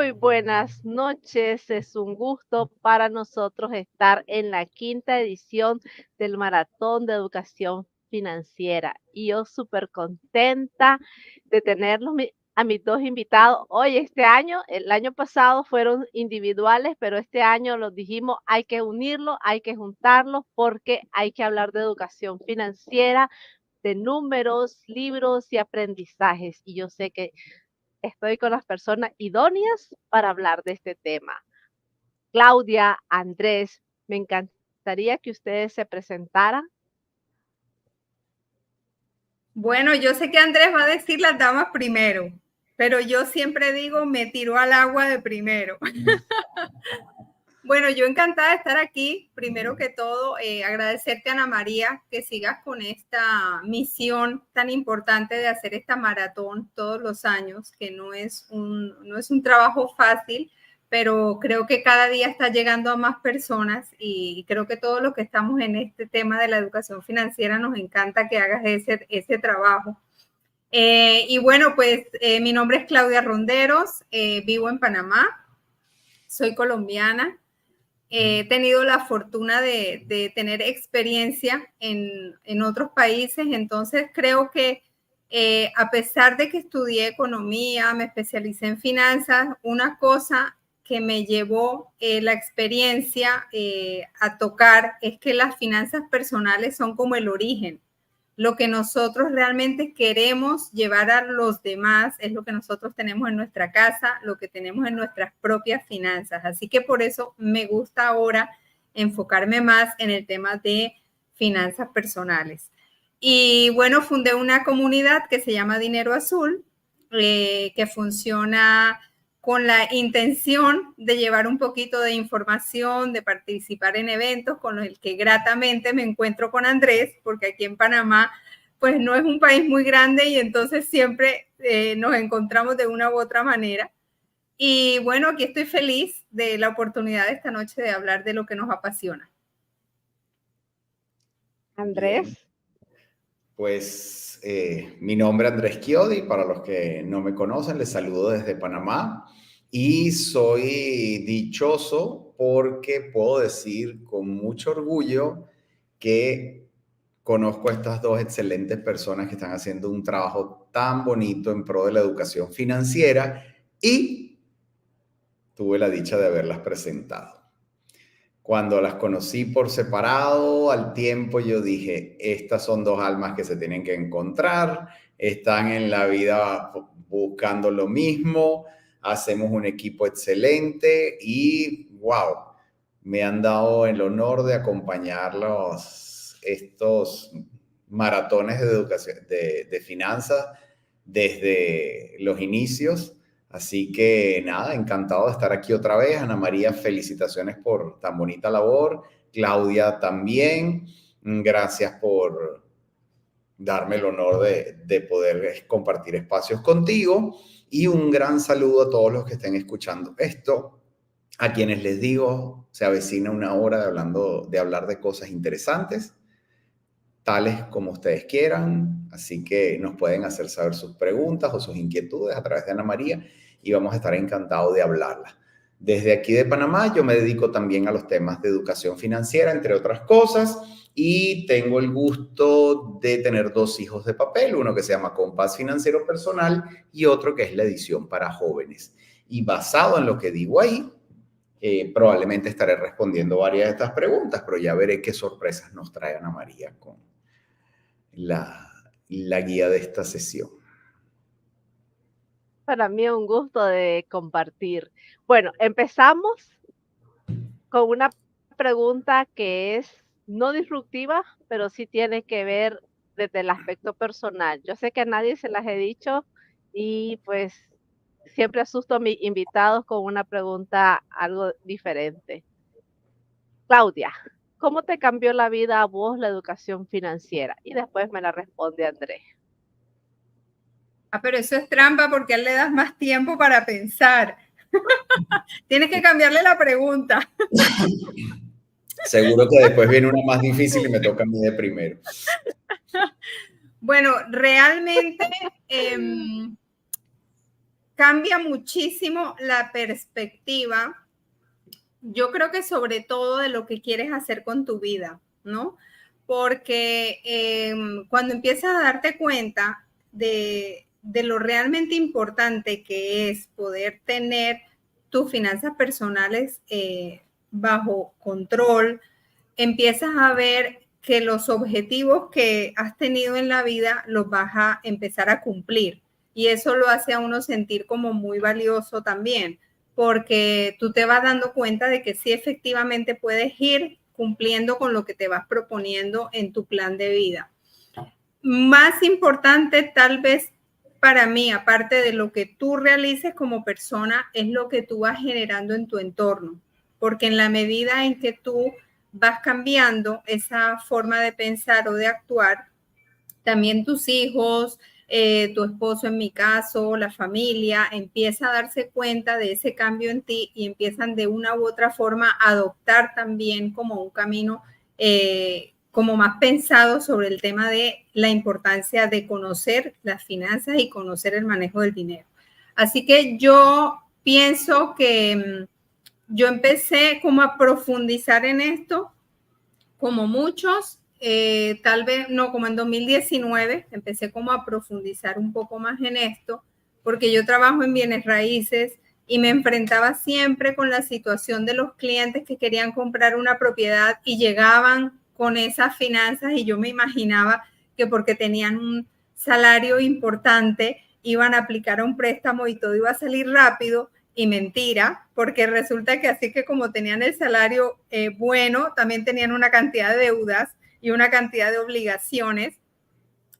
Muy buenas noches, es un gusto para nosotros estar en la quinta edición del Maratón de Educación Financiera y yo súper contenta de tenerlos a mis dos invitados. Hoy, este año, el año pasado fueron individuales, pero este año los dijimos, hay que unirlos, hay que juntarlos porque hay que hablar de educación financiera, de números, libros y aprendizajes. Y yo sé que estoy con las personas idóneas para hablar de este tema. Claudia, Andrés, me encantaría que ustedes se presentaran. Bueno, yo sé que Andrés va a decir las damas primero, pero yo siempre digo, me tiró al agua de primero. Bueno, yo encantada de estar aquí. Primero que todo, agradecerte, Ana María, que sigas con esta misión tan importante de hacer esta maratón todos los años, que no es un trabajo fácil, pero creo que cada día está llegando a más personas y creo que todos los que estamos en este tema de la educación financiera nos encanta que hagas ese trabajo. Y bueno, pues mi nombre es Claudia Ronderos, vivo en Panamá, soy colombiana. He tenido la fortuna de tener experiencia en otros países, entonces creo que a pesar de que estudié economía, me especialicé en finanzas, una cosa que me llevó la experiencia a tocar es que las finanzas personales son como el origen. Lo que nosotros realmente queremos llevar a los demás es lo que nosotros tenemos en nuestra casa, lo que tenemos en nuestras propias finanzas. Así que por eso me gusta ahora enfocarme más en el tema de finanzas personales. Y bueno, fundé una comunidad que se llama Dinero Azul, que funciona con la intención de llevar un poquito de información, de participar en eventos con los que gratamente me encuentro con Andrés, porque aquí en Panamá pues no es un país muy grande y entonces siempre nos encontramos de una u otra manera. Y bueno, aquí estoy feliz de la oportunidad de esta noche de hablar de lo que nos apasiona. Andrés. Bien, pues mi nombre es Andrés Chiodi, para los que no me conocen, les saludo desde Panamá y soy dichoso porque puedo decir con mucho orgullo que conozco a estas dos excelentes personas que están haciendo un trabajo tan bonito en pro de la educación financiera y tuve la dicha de haberlas presentado. Cuando las conocí por separado, al tiempo yo dije, estas son dos almas que se tienen que encontrar, están en la vida buscando lo mismo, hacemos un equipo excelente y wow, me han dado el honor de acompañarlos estos maratones de educación, de finanzas desde los inicios. Así que nada, encantado de estar aquí otra vez. Ana María, felicitaciones por tan bonita labor. Claudia también, gracias por darme el honor de poder compartir espacios contigo. Y un gran saludo a todos los que estén escuchando esto, a quienes les digo, se avecina una hora de hablar de cosas interesantes, tales como ustedes quieran, así que nos pueden hacer saber sus preguntas o sus inquietudes a través de Ana María y vamos a estar encantados de hablarlas. Desde aquí de Panamá yo me dedico también a los temas de educación financiera, entre otras cosas, y tengo el gusto de tener dos hijos de papel, uno que se llama Compás Financiero Personal y otro que es la edición para jóvenes. Y basado en lo que digo ahí, probablemente estaré respondiendo varias de estas preguntas, pero ya veré qué sorpresas nos trae Ana María con la guía de esta sesión. Para mí es un gusto de compartir. Bueno, empezamos con una pregunta que es no disruptiva, pero sí tiene que ver desde el aspecto personal. Yo sé que a nadie se las he dicho y pues siempre asusto a mis invitados con una pregunta algo diferente. Claudia, ¿cómo te cambió la vida a vos la educación financiera? Y después me la responde Andrés. Ah, pero eso es trampa porque a él le das más tiempo para pensar. Tienes que cambiarle la pregunta. Seguro que después viene una más difícil y me toca a mí de primero. Bueno, realmente cambia muchísimo la perspectiva, yo creo que sobre todo de lo que quieres hacer con tu vida, ¿no? Porque cuando empiezas a darte cuenta de lo realmente importante que es poder tener tus finanzas personales bajo control, empiezas a ver que los objetivos que has tenido en la vida los vas a empezar a cumplir. Y eso lo hace a uno sentir como muy valioso también, porque tú te vas dando cuenta de que sí efectivamente puedes ir cumpliendo con lo que te vas proponiendo en tu plan de vida. Más importante tal vez para mí, aparte de lo que tú realices como persona, es lo que tú vas generando en tu entorno, porque en la medida en que tú vas cambiando esa forma de pensar o de actuar, también tus hijos, tu esposo en mi caso, la familia, empieza a darse cuenta de ese cambio en ti y empiezan de una u otra forma a adoptar también como un camino como más pensado sobre el tema de la importancia de conocer las finanzas y conocer el manejo del dinero. Así que yo pienso que yo empecé como a profundizar en esto, como muchos, tal vez no, como en 2019, empecé como a profundizar un poco más en esto, porque yo trabajo en bienes raíces y me enfrentaba siempre con la situación de los clientes que querían comprar una propiedad y llegaban con esas finanzas y yo me imaginaba que porque tenían un salario importante iban a aplicar a un préstamo y todo iba a salir rápido. Y mentira, porque resulta que así que como tenían el salario bueno, también tenían una cantidad de deudas y una cantidad de obligaciones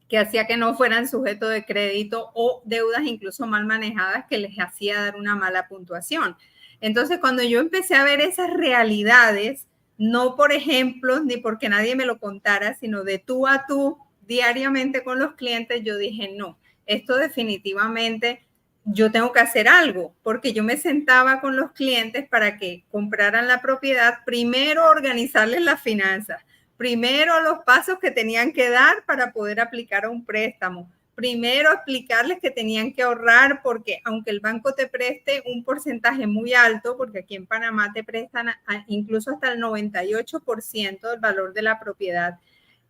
que hacía que no fueran sujetos de crédito o deudas incluso mal manejadas que les hacía dar una mala puntuación. Entonces, cuando yo empecé a ver esas realidades, no por ejemplos ni porque nadie me lo contara, sino de tú a tú, diariamente con los clientes, yo dije, no, esto definitivamente yo tengo que hacer algo, porque yo me sentaba con los clientes para que compraran la propiedad, primero organizarles las finanzas, primero los pasos que tenían que dar para poder aplicar a un préstamo, primero explicarles que tenían que ahorrar, porque aunque el banco te preste un porcentaje muy alto, porque aquí en Panamá te prestan incluso hasta el 98% del valor de la propiedad,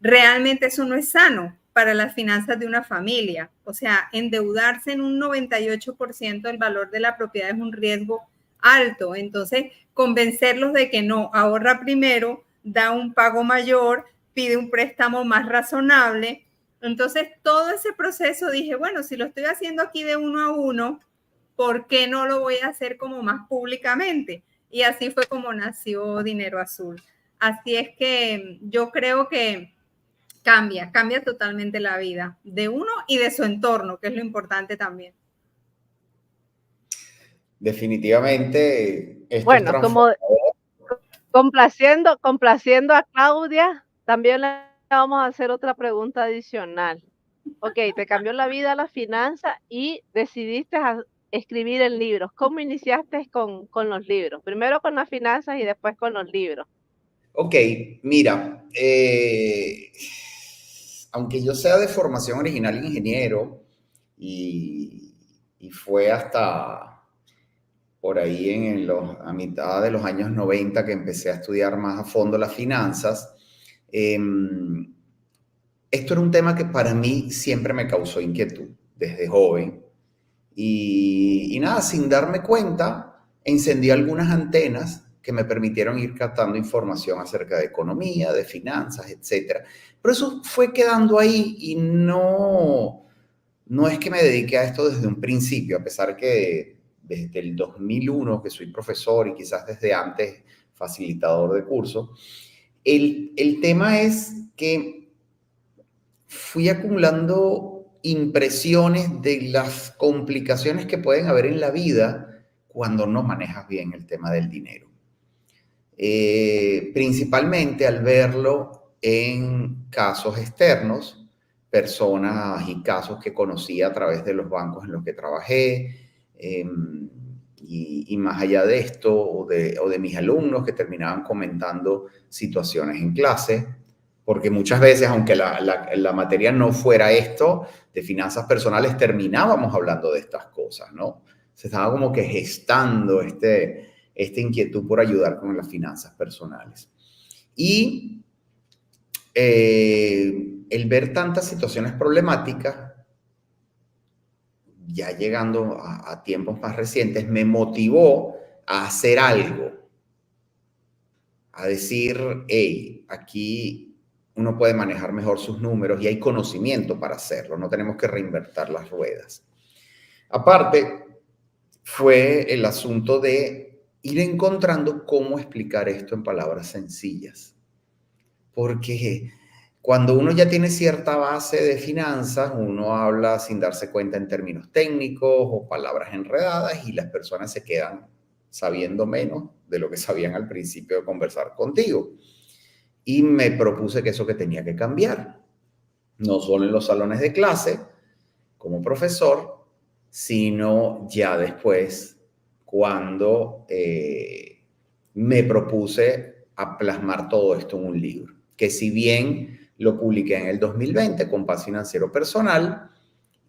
realmente eso no es sano para las finanzas de una familia. O sea, endeudarse en un 98% del valor de la propiedad es un riesgo alto. Entonces, convencerlos de que no, ahorra primero, da un pago mayor, pide un préstamo más razonable. Entonces, todo ese proceso dije, bueno, si lo estoy haciendo aquí de uno a uno, ¿por qué no lo voy a hacer como más públicamente? Y así fue como nació Dinero Azul. Así es que yo creo que cambia totalmente la vida de uno y de su entorno, que es lo importante también. Definitivamente, esto es Bueno, como complaciendo a Claudia, también le vamos a hacer otra pregunta adicional. Ok, te cambió la vida la finanza y decidiste escribir el libro. ¿Cómo iniciaste con los libros? Primero con las finanzas y después con los libros. Ok, mira, aunque yo sea de formación original ingeniero y fue hasta por ahí a mitad de los años 90 que empecé a estudiar más a fondo las finanzas, esto era un tema que para mí siempre me causó inquietud desde joven. Y nada, sin darme cuenta, encendí algunas antenas que me permitieron ir captando información acerca de economía, de finanzas, etc. Pero eso fue quedando ahí y no es que me dediqué a esto desde un principio, a pesar que desde el 2001 que soy profesor y quizás desde antes facilitador de cursos. El tema es que fui acumulando impresiones de las complicaciones que pueden haber en la vida cuando no manejas bien el tema del dinero. Principalmente al verlo en casos externos, personas y casos que conocí a través de los bancos en los que trabajé, y más allá de esto, o de mis alumnos que terminaban comentando situaciones en clase, porque muchas veces, aunque la materia no fuera esto, de finanzas personales, terminábamos hablando de estas cosas, ¿no? Se estaba como que gestando esta inquietud por ayudar con las finanzas personales. Y el ver tantas situaciones problemáticas, ya llegando a tiempos más recientes, me motivó a hacer algo, a decir, hey, aquí uno puede manejar mejor sus números y hay conocimiento para hacerlo, no tenemos que reinventar las ruedas. Aparte, fue el asunto de ir encontrando cómo explicar esto en palabras sencillas. Porque cuando uno ya tiene cierta base de finanzas, uno habla sin darse cuenta en términos técnicos o palabras enredadas y las personas se quedan sabiendo menos de lo que sabían al principio de conversar contigo. Y me propuse que eso que tenía que cambiar, no solo en los salones de clase como profesor, sino ya después cuando me propuse a plasmar todo esto en un libro, que si bien lo publiqué en el 2020 con Paz Financiero Personal,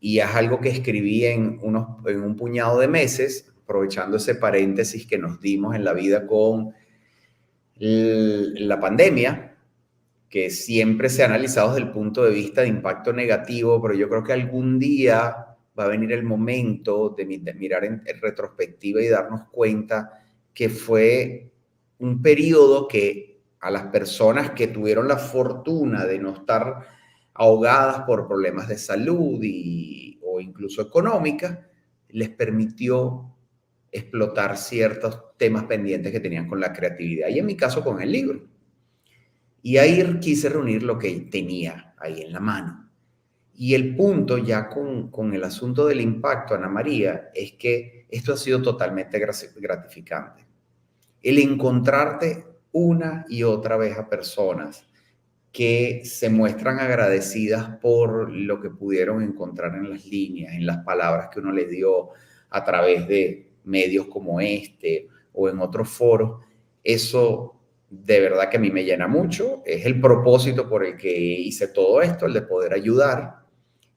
y es algo que escribí en un puñado de meses, aprovechando ese paréntesis que nos dimos en la vida con la pandemia, que siempre se ha analizado desde el punto de vista de impacto negativo, pero yo creo que algún día va a venir el momento de mirar en retrospectiva y darnos cuenta que fue un periodo que a las personas que tuvieron la fortuna de no estar ahogadas por problemas de salud o incluso económicas, les permitió explotar ciertos temas pendientes que tenían con la creatividad y en mi caso con el libro. Y ahí quise reunir lo que tenía ahí en la mano. Y el punto ya con el asunto del impacto, Ana María, es que esto ha sido totalmente gratificante. El encontrarte una y otra vez a personas que se muestran agradecidas por lo que pudieron encontrar en las líneas, en las palabras que uno les dio a través de medios como este o en otros foros, eso de verdad que a mí me llena mucho. Es el propósito por el que hice todo esto, el de poder ayudar.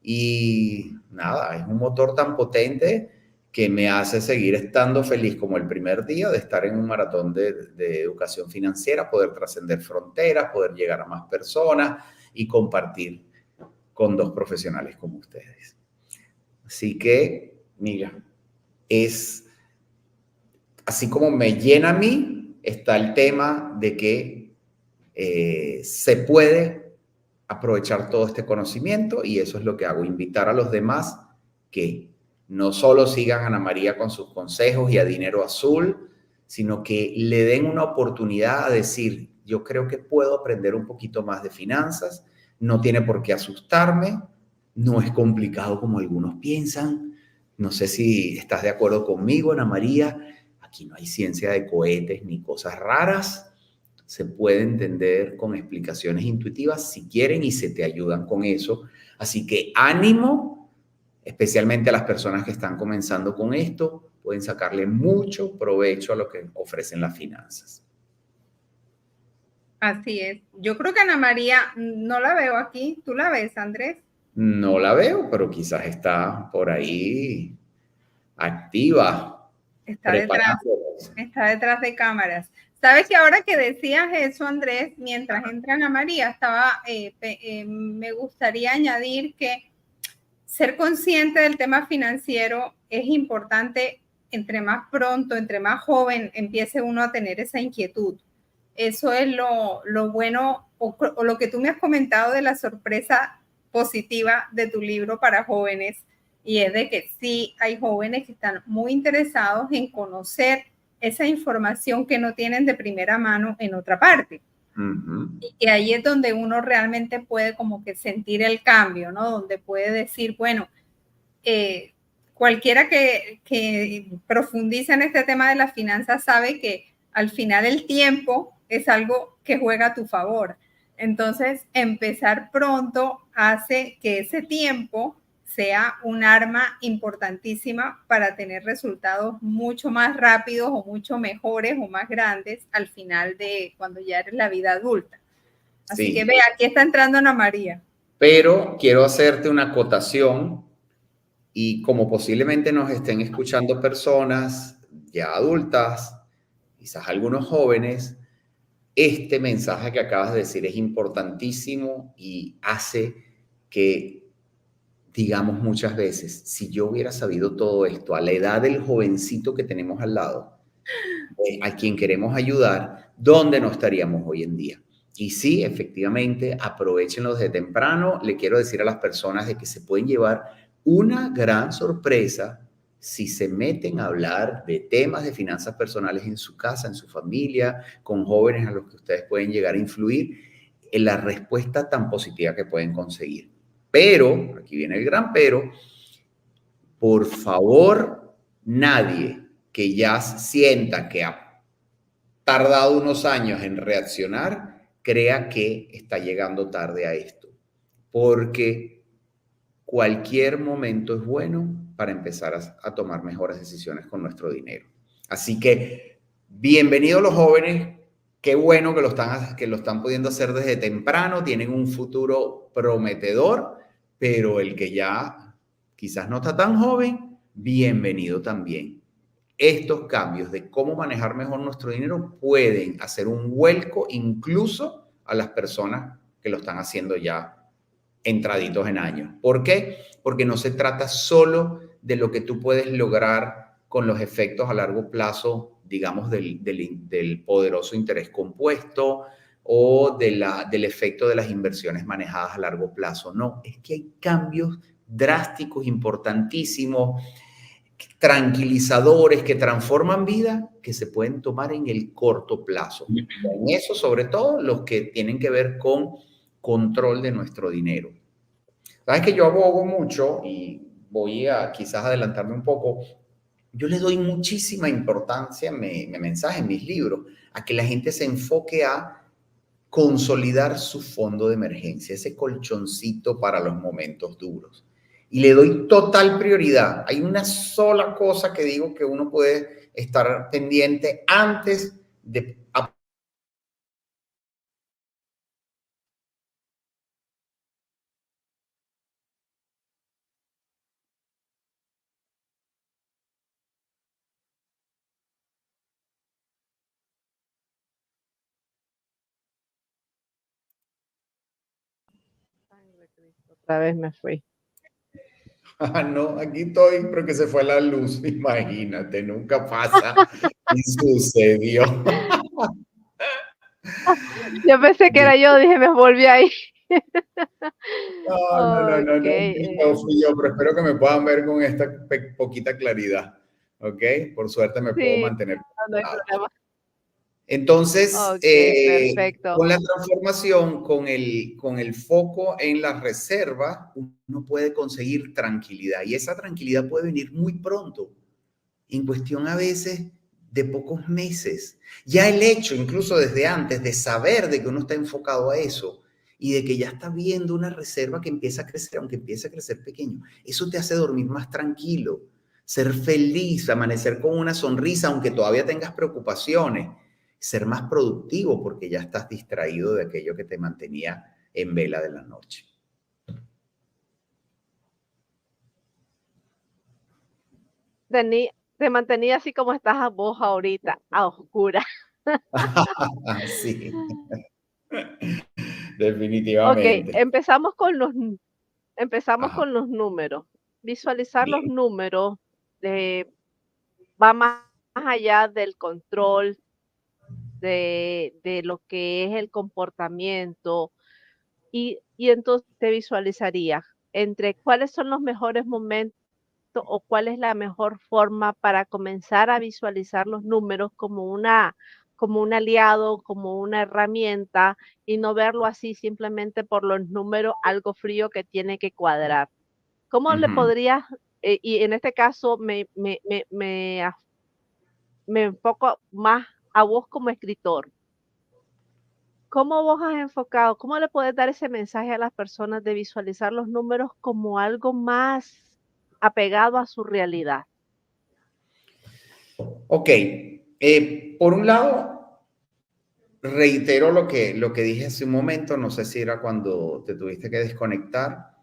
Y nada, es un motor tan potente que me hace seguir estando feliz como el primer día de estar en un maratón de educación financiera, poder trascender fronteras, poder llegar a más personas y compartir con dos profesionales como ustedes. Así que, mira, es así como me llena a mí, está el tema de que se puede aprovechar todo este conocimiento y eso es lo que hago, invitar a los demás que no solo sigan a Ana María con sus consejos y a Dinero Azul, sino que le den una oportunidad a decir, yo creo que puedo aprender un poquito más de finanzas, no tiene por qué asustarme, no es complicado como algunos piensan. No sé si estás de acuerdo conmigo, Ana María, aquí no hay ciencia de cohetes ni cosas raras. Se puede entender con explicaciones intuitivas si quieren y se te ayudan con eso. Así que ánimo, especialmente a las personas que están comenzando con esto, pueden sacarle mucho provecho a lo que ofrecen las finanzas. Así es. Yo creo que Ana María no la veo aquí. ¿Tú la ves, Andrés? No la veo, pero quizás está por ahí activa. Está detrás de cámaras. Sabes que ahora que decías eso, Andrés, mientras entra Ana María, me gustaría añadir que ser consciente del tema financiero es importante. Entre más pronto, entre más joven empiece uno a tener esa inquietud. Eso es lo bueno o lo que tú me has comentado de la sorpresa positiva de tu libro para jóvenes, y es de que sí hay jóvenes que están muy interesados en conocer esa información que no tienen de primera mano en otra parte. Y ahí es donde uno realmente puede como que sentir el cambio, ¿no? Donde puede decir, bueno, cualquiera que profundiza en este tema de las finanzas sabe que al final el tiempo es algo que juega a tu favor. Entonces, empezar pronto hace que ese tiempo sea un arma importantísima para tener resultados mucho más rápidos o mucho mejores o más grandes al final de cuando ya eres la vida adulta. Así que ve, aquí está entrando Ana María. Pero quiero hacerte una acotación Y como posiblemente nos estén escuchando personas ya adultas, quizás algunos jóvenes, este mensaje que acabas de decir es importantísimo y hace que digamos muchas veces, si yo hubiera sabido todo esto a la edad del jovencito que tenemos al lado, a quien queremos ayudar, ¿dónde no estaríamos hoy en día? Y sí, efectivamente, aprovechenlo desde temprano. Le quiero decir a las personas de que se pueden llevar una gran sorpresa si se meten a hablar de temas de finanzas personales en su casa, en su familia, con jóvenes a los que ustedes pueden llegar a influir, en la respuesta tan positiva que pueden conseguir. Pero, aquí viene el gran pero, por favor, nadie que ya sienta que ha tardado unos años en reaccionar, crea que está llegando tarde a esto, porque cualquier momento es bueno para empezar a tomar mejores decisiones con nuestro dinero. Así que, bienvenidos los jóvenes, qué bueno que lo están pudiendo hacer desde temprano, tienen un futuro prometedor, pero el que ya quizás no está tan joven, bienvenido también. Estos cambios de cómo manejar mejor nuestro dinero pueden hacer un vuelco incluso a las personas que lo están haciendo ya entraditos en años. ¿Por qué? Porque no se trata solo de lo que tú puedes lograr con los efectos a largo plazo, digamos, del poderoso interés compuesto o del efecto de las inversiones manejadas a largo plazo. No, es que hay cambios drásticos, importantísimos, tranquilizadores que transforman vida que se pueden tomar en el corto plazo. En eso, sobre todo, los que tienen que ver con control de nuestro dinero. Sabes que yo abogo mucho y voy a quizás adelantarme un poco. Yo le doy muchísima importancia en mi mensaje, en mis libros, a que la gente se enfoque a consolidar su fondo de emergencia, ese colchoncito para los momentos duros. Y le doy total prioridad. Hay una sola cosa que digo que uno puede estar pendiente antes de Otra vez me fui. Ah, no, aquí estoy, pero que se fue la luz, imagínate, nunca pasa. Y sucedió. Yo pensé que era yo, dije, me volví ahí. No, Ok, fui yo, pero espero que me puedan ver con esta poquita claridad, ¿ok? Por suerte me puedo sí, mantener no hay conectado. problema. Entonces, Ok, perfecto. con la transformación, con el foco en la reserva, uno puede conseguir tranquilidad y esa tranquilidad puede venir muy pronto, en cuestión a veces de pocos meses. Ya el hecho, incluso desde antes, de saber de que uno está enfocado a eso y de que ya está viendo una reserva que empieza a crecer, aunque empiece a crecer pequeño, eso te hace dormir más tranquilo, ser feliz, amanecer con una sonrisa, aunque todavía tengas preocupaciones, ser más productivo porque ya estás distraído de aquello que te mantenía en vela de la noche. Te mantenía así como estás a vos ahorita, a oscura. Sí, Ok, definitivamente. empezamos Ajá. con los números. Visualizar los Bien. números va más allá del control de lo que es el comportamiento y entonces te visualizarías entre cuáles son los mejores momentos o cuál es la mejor forma para comenzar a visualizar los números como un aliado, como una herramienta y no verlo así simplemente por los números, algo frío que tiene que cuadrar. ¿Cómo le Ujú. podrías, y en este caso me enfoco más a vos como escritor? ¿Cómo vos has enfocado? ¿Cómo le puedes dar ese mensaje a las personas de visualizar los números como algo más apegado a su realidad? Ok, por un lado, reitero lo que dije hace un momento, no sé si era cuando te tuviste que desconectar.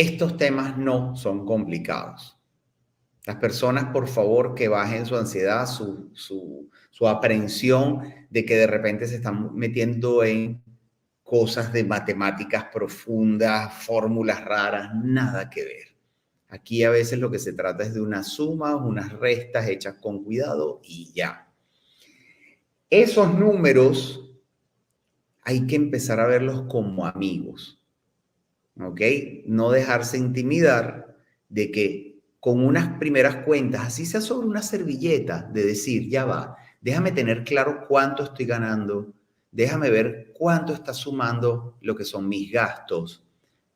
estos temas no son complicados. Las personas, por favor, que bajen su ansiedad, su aprehensión de que de repente se están metiendo en cosas de matemáticas profundas, fórmulas raras, nada que ver. Aquí a veces lo que se trata es de unas sumas, unas restas hechas con cuidado y ya. Esos números hay que empezar a verlos como amigos, ¿ok? No dejarse intimidar de que con unas primeras cuentas, así sea sobre una servilleta, de decir, ya va, déjame tener claro cuánto estoy ganando, déjame ver cuánto está sumando lo que son mis gastos,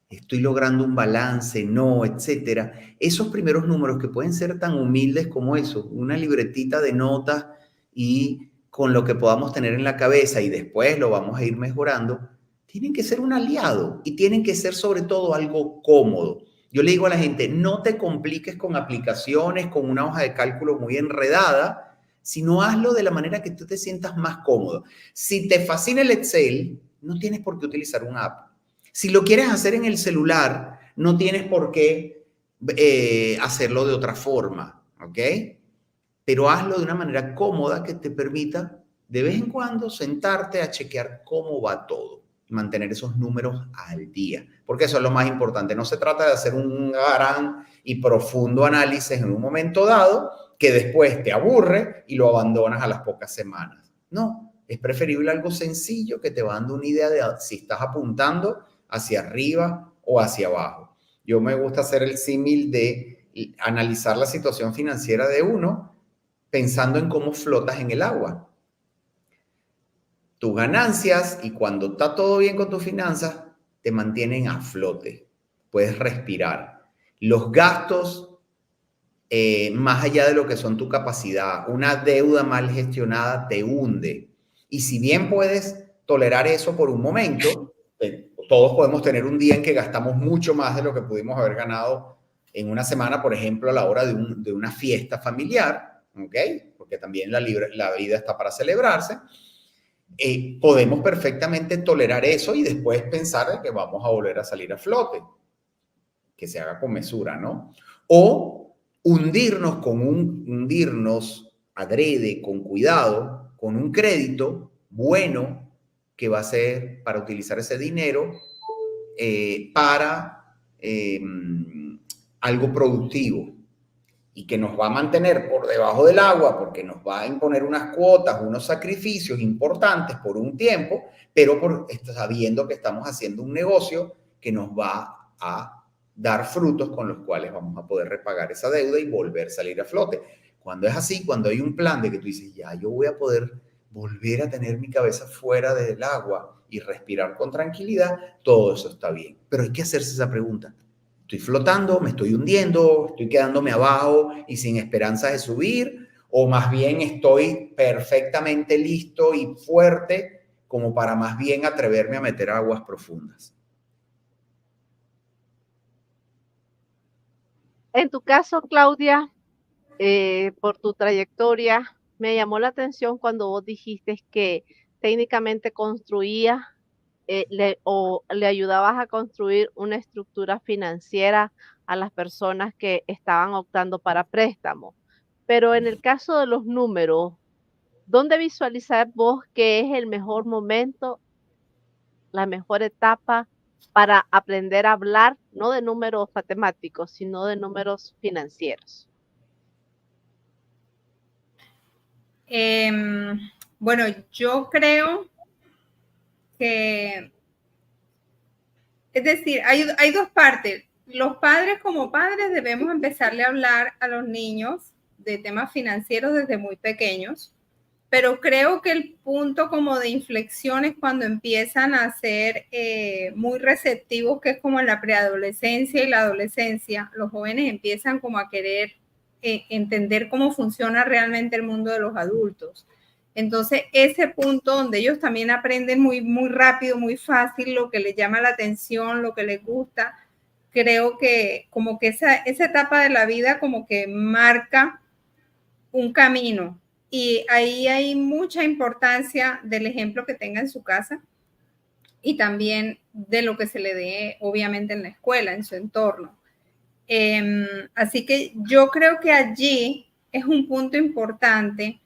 estoy logrando un balance, no, etcétera. Esos primeros números que pueden ser tan humildes como eso, una libretita de notas y con lo que podamos tener en la cabeza y después lo vamos a ir mejorando, tienen que ser un aliado y tienen que ser sobre todo algo cómodo. Yo le digo a la gente, no te compliques con aplicaciones, con una hoja de cálculo muy enredada, sino hazlo de la manera que tú te sientas más cómodo. Si te fascina el Excel, no tienes por qué utilizar una app. Si lo quieres hacer en el celular, no tienes por qué hacerlo de otra forma, ¿ok? Pero hazlo de una manera cómoda que te permita de vez en cuando sentarte a chequear cómo va todo, mantener esos números al día, porque eso es lo más importante. No se trata de hacer un gran y profundo análisis en un momento dado que después te aburre y lo abandonas a las pocas semanas. No, es preferible algo sencillo que te va dando una idea de si estás apuntando hacia arriba o hacia abajo. Yo me gusta hacer el símil de analizar la situación financiera de uno pensando en cómo flotas en el agua. Tus ganancias y cuando está todo bien con tus finanzas, te mantienen a flote. Puedes respirar. Los gastos, más allá de lo que son tu capacidad, una deuda mal gestionada te hunde. Y si bien puedes tolerar eso por un momento, todos podemos tener un día en que gastamos mucho más de lo que pudimos haber ganado en una semana, por ejemplo, a la hora de una fiesta familiar, ¿ok? Porque también la vida está para celebrarse. Podemos perfectamente tolerar eso y después pensar que vamos a volver a salir a flote, que se haga con mesura, ¿no? O hundirnos adrede, con cuidado, con un crédito bueno que va a ser para utilizar ese dinero para algo productivo y que nos va a mantener por debajo del agua porque nos va a imponer unas cuotas, unos sacrificios importantes por un tiempo, pero sabiendo que estamos haciendo un negocio que nos va a dar frutos con los cuales vamos a poder repagar esa deuda y volver a salir a flote. Cuando es así, cuando hay un plan de que tú dices, ya, yo voy a poder volver a tener mi cabeza fuera del agua y respirar con tranquilidad, todo eso está bien. Pero hay que hacerse esa pregunta. ¿Estoy flotando? ¿Me estoy hundiendo? ¿Estoy quedándome abajo y sin esperanza de subir? ¿O más bien estoy perfectamente listo y fuerte como para más bien atreverme a meter aguas profundas? En tu caso, Claudia, por tu trayectoria, me llamó la atención cuando vos dijiste que técnicamente construías le ayudabas a construir una estructura financiera a las personas que estaban optando para préstamos. Pero en el caso de los números, ¿dónde visualizar vos que es el mejor momento, la mejor etapa para aprender a hablar, no de números matemáticos, sino de números financieros? Bueno, yo creo que, es decir, hay dos partes. Los padres como padres debemos empezarle a hablar a los niños de temas financieros desde muy pequeños, pero creo que el punto como de inflexión es cuando empiezan a ser muy receptivos, que es como en la preadolescencia y la adolescencia. Los jóvenes empiezan como a querer entender cómo funciona realmente el mundo de los adultos. Entonces, ese punto donde ellos también aprenden muy, muy rápido, muy fácil, lo que les llama la atención, lo que les gusta, creo que como que esa etapa de la vida como que marca un camino. Y ahí hay mucha importancia del ejemplo que tenga en su casa. y también de lo que se le dé, obviamente, en la escuela, en su entorno. Así que yo creo que allí es un punto importante,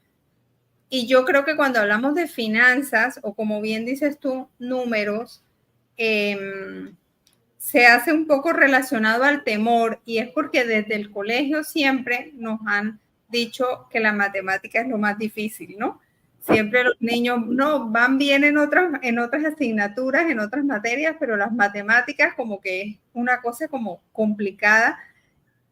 y yo creo que cuando hablamos de finanzas, o como bien dices tú, números, se hace un poco relacionado al temor, y es porque desde el colegio siempre nos han dicho que la matemática es lo más difícil, ¿no? Siempre los niños no van bien en otras asignaturas, en otras materias, pero las matemáticas como que es una cosa como complicada,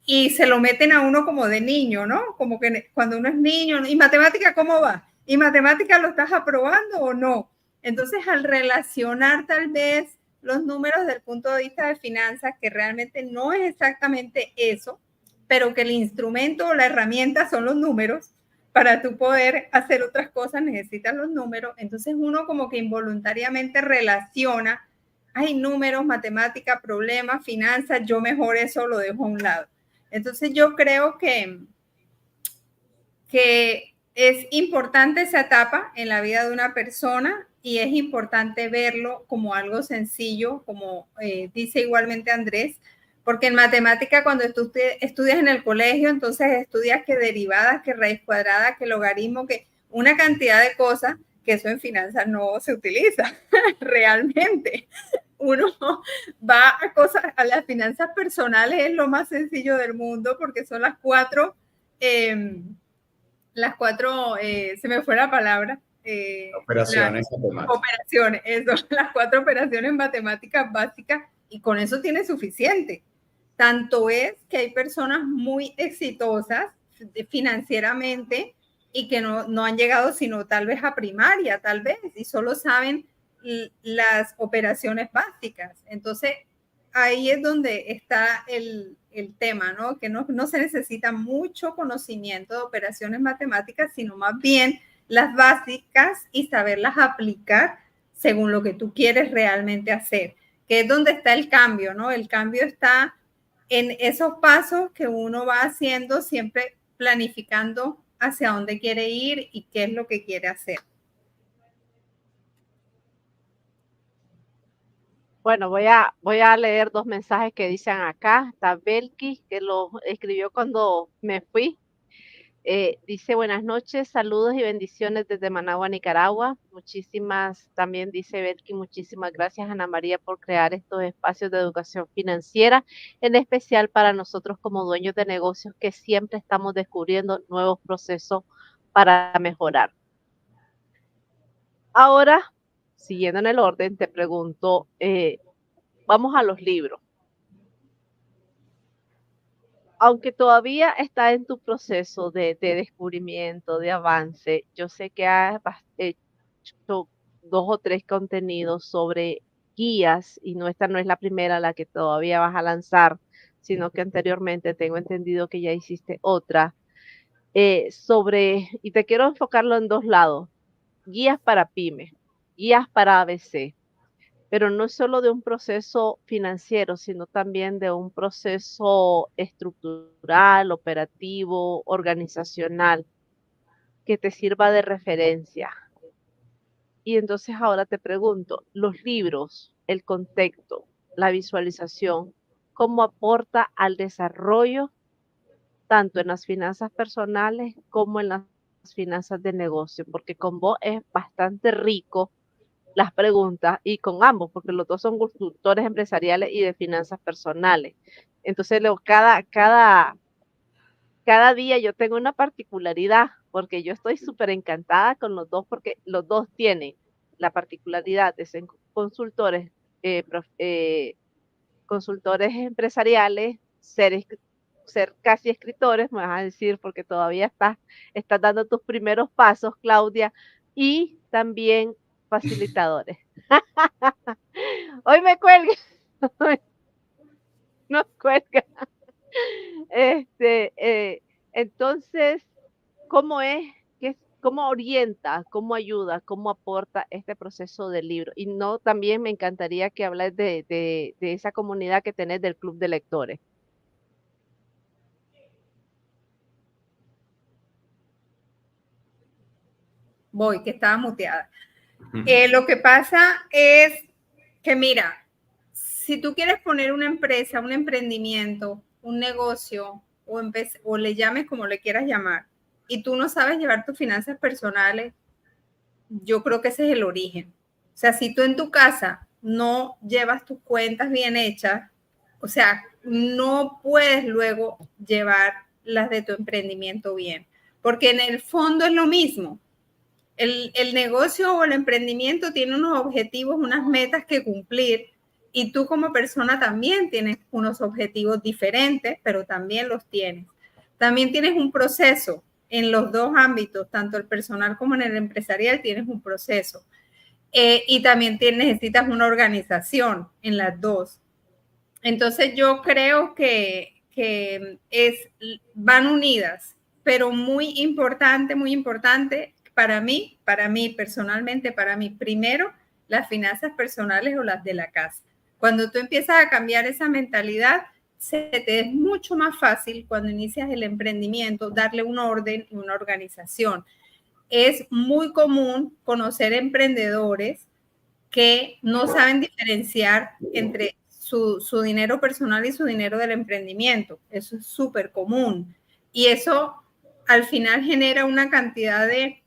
y se lo meten a uno como de niño, ¿no? Como que cuando uno es niño, ¿y matemática cómo va? ¿Y matemática lo estás aprobando o no? Entonces, al relacionar tal vez los números desde el punto de vista de finanzas, que realmente no es exactamente eso, pero que el instrumento o la herramienta son los números, para tú poder hacer otras cosas necesitas los números. Entonces uno como que involuntariamente relaciona, hay números, matemática, problemas, finanzas, yo mejor eso lo dejo a un lado. Entonces yo creo que es importante esa etapa en la vida de una persona, y es importante verlo como algo sencillo, como dice igualmente Andrés, porque en matemática cuando tú estudias en el colegio, entonces estudias que derivadas, que raíz cuadrada, que logaritmo, que una cantidad de cosas que eso en finanzas no se utiliza realmente. Uno va a cosas, a las finanzas personales es lo más sencillo del mundo, porque son las cuatro, se me fue la palabra. Operaciones matemáticas. Operaciones, eso, las 4 operaciones matemáticas básicas, y con eso tiene suficiente. Tanto es que hay personas muy exitosas financieramente y que no han llegado sino tal vez a primaria, tal vez, y solo saben las operaciones básicas. Entonces, ahí es donde está el tema, ¿no? Que no se necesita mucho conocimiento de operaciones matemáticas, sino más bien las básicas y saberlas aplicar según lo que tú quieres realmente hacer, que es donde está el cambio, ¿no? El cambio está en esos pasos que uno va haciendo, siempre planificando hacia dónde quiere ir y qué es lo que quiere hacer. Bueno, voy a leer 2 mensajes que dicen acá. Está Belki, que lo escribió cuando me fui. Dice: buenas noches, saludos y bendiciones desde Managua, Nicaragua. También dice Belki, muchísimas gracias, Ana María, por crear estos espacios de educación financiera, en especial para nosotros como dueños de negocios que siempre estamos descubriendo nuevos procesos para mejorar. Ahora, siguiendo en el orden, te pregunto, vamos a los libros. Aunque todavía está en tu proceso de descubrimiento, de avance, yo sé que has hecho 2 o 3 contenidos sobre guías, y esta no es la primera la que todavía vas a lanzar, sino que anteriormente tengo entendido que ya hiciste otra, y te quiero enfocarlo en 2 lados: guías para pymes, guías para ABC. Pero no solo de un proceso financiero, sino también de un proceso estructural, operativo, organizacional, que te sirva de referencia. Y entonces ahora te pregunto, los libros, el contexto, la visualización, ¿cómo aporta al desarrollo tanto en las finanzas personales como en las finanzas de negocio? Porque con vos es bastante rico las preguntas, y con ambos, porque los dos son consultores empresariales y de finanzas personales. Entonces, cada día yo tengo una particularidad, porque yo estoy súper encantada con los dos, porque los dos tienen la particularidad de ser consultores, consultores empresariales, ser casi escritores, me vas a decir, porque todavía estás dando tus primeros pasos, Claudia, y también facilitadores. Hoy me cuelga, no cuelga. Entonces, ¿cómo es, cómo orienta, cómo ayuda, cómo aporta este proceso del libro? Y no, también me encantaría que hables de esa comunidad que tenés del club de lectores. Voy, que estaba muteada. Lo que pasa es Que mira, si tú quieres poner una empresa, un emprendimiento, un negocio, o le llames como le quieras llamar, y tú no sabes llevar tus finanzas personales, yo creo que ese es el origen. O sea, si tú en tu casa no llevas tus cuentas bien hechas, o sea, no puedes luego llevar las de tu emprendimiento bien, porque en el fondo es lo mismo. El negocio o el emprendimiento tiene unos objetivos, unas metas que cumplir, y tú como persona también tienes unos objetivos diferentes, pero también los tienes. También tienes un proceso en los dos ámbitos, tanto el personal como en el empresarial, tienes un proceso. Y también necesitas una organización en las dos. Entonces yo creo que van unidas, pero muy importante para mí personalmente, para mí, primero, las finanzas personales o las de la casa. Cuando tú empiezas a cambiar esa mentalidad, se te es mucho más fácil cuando inicias el emprendimiento darle un orden y una organización. Es muy común conocer emprendedores que no saben diferenciar entre su dinero personal y su dinero del emprendimiento. Eso es súper común. Y eso al final genera una cantidad de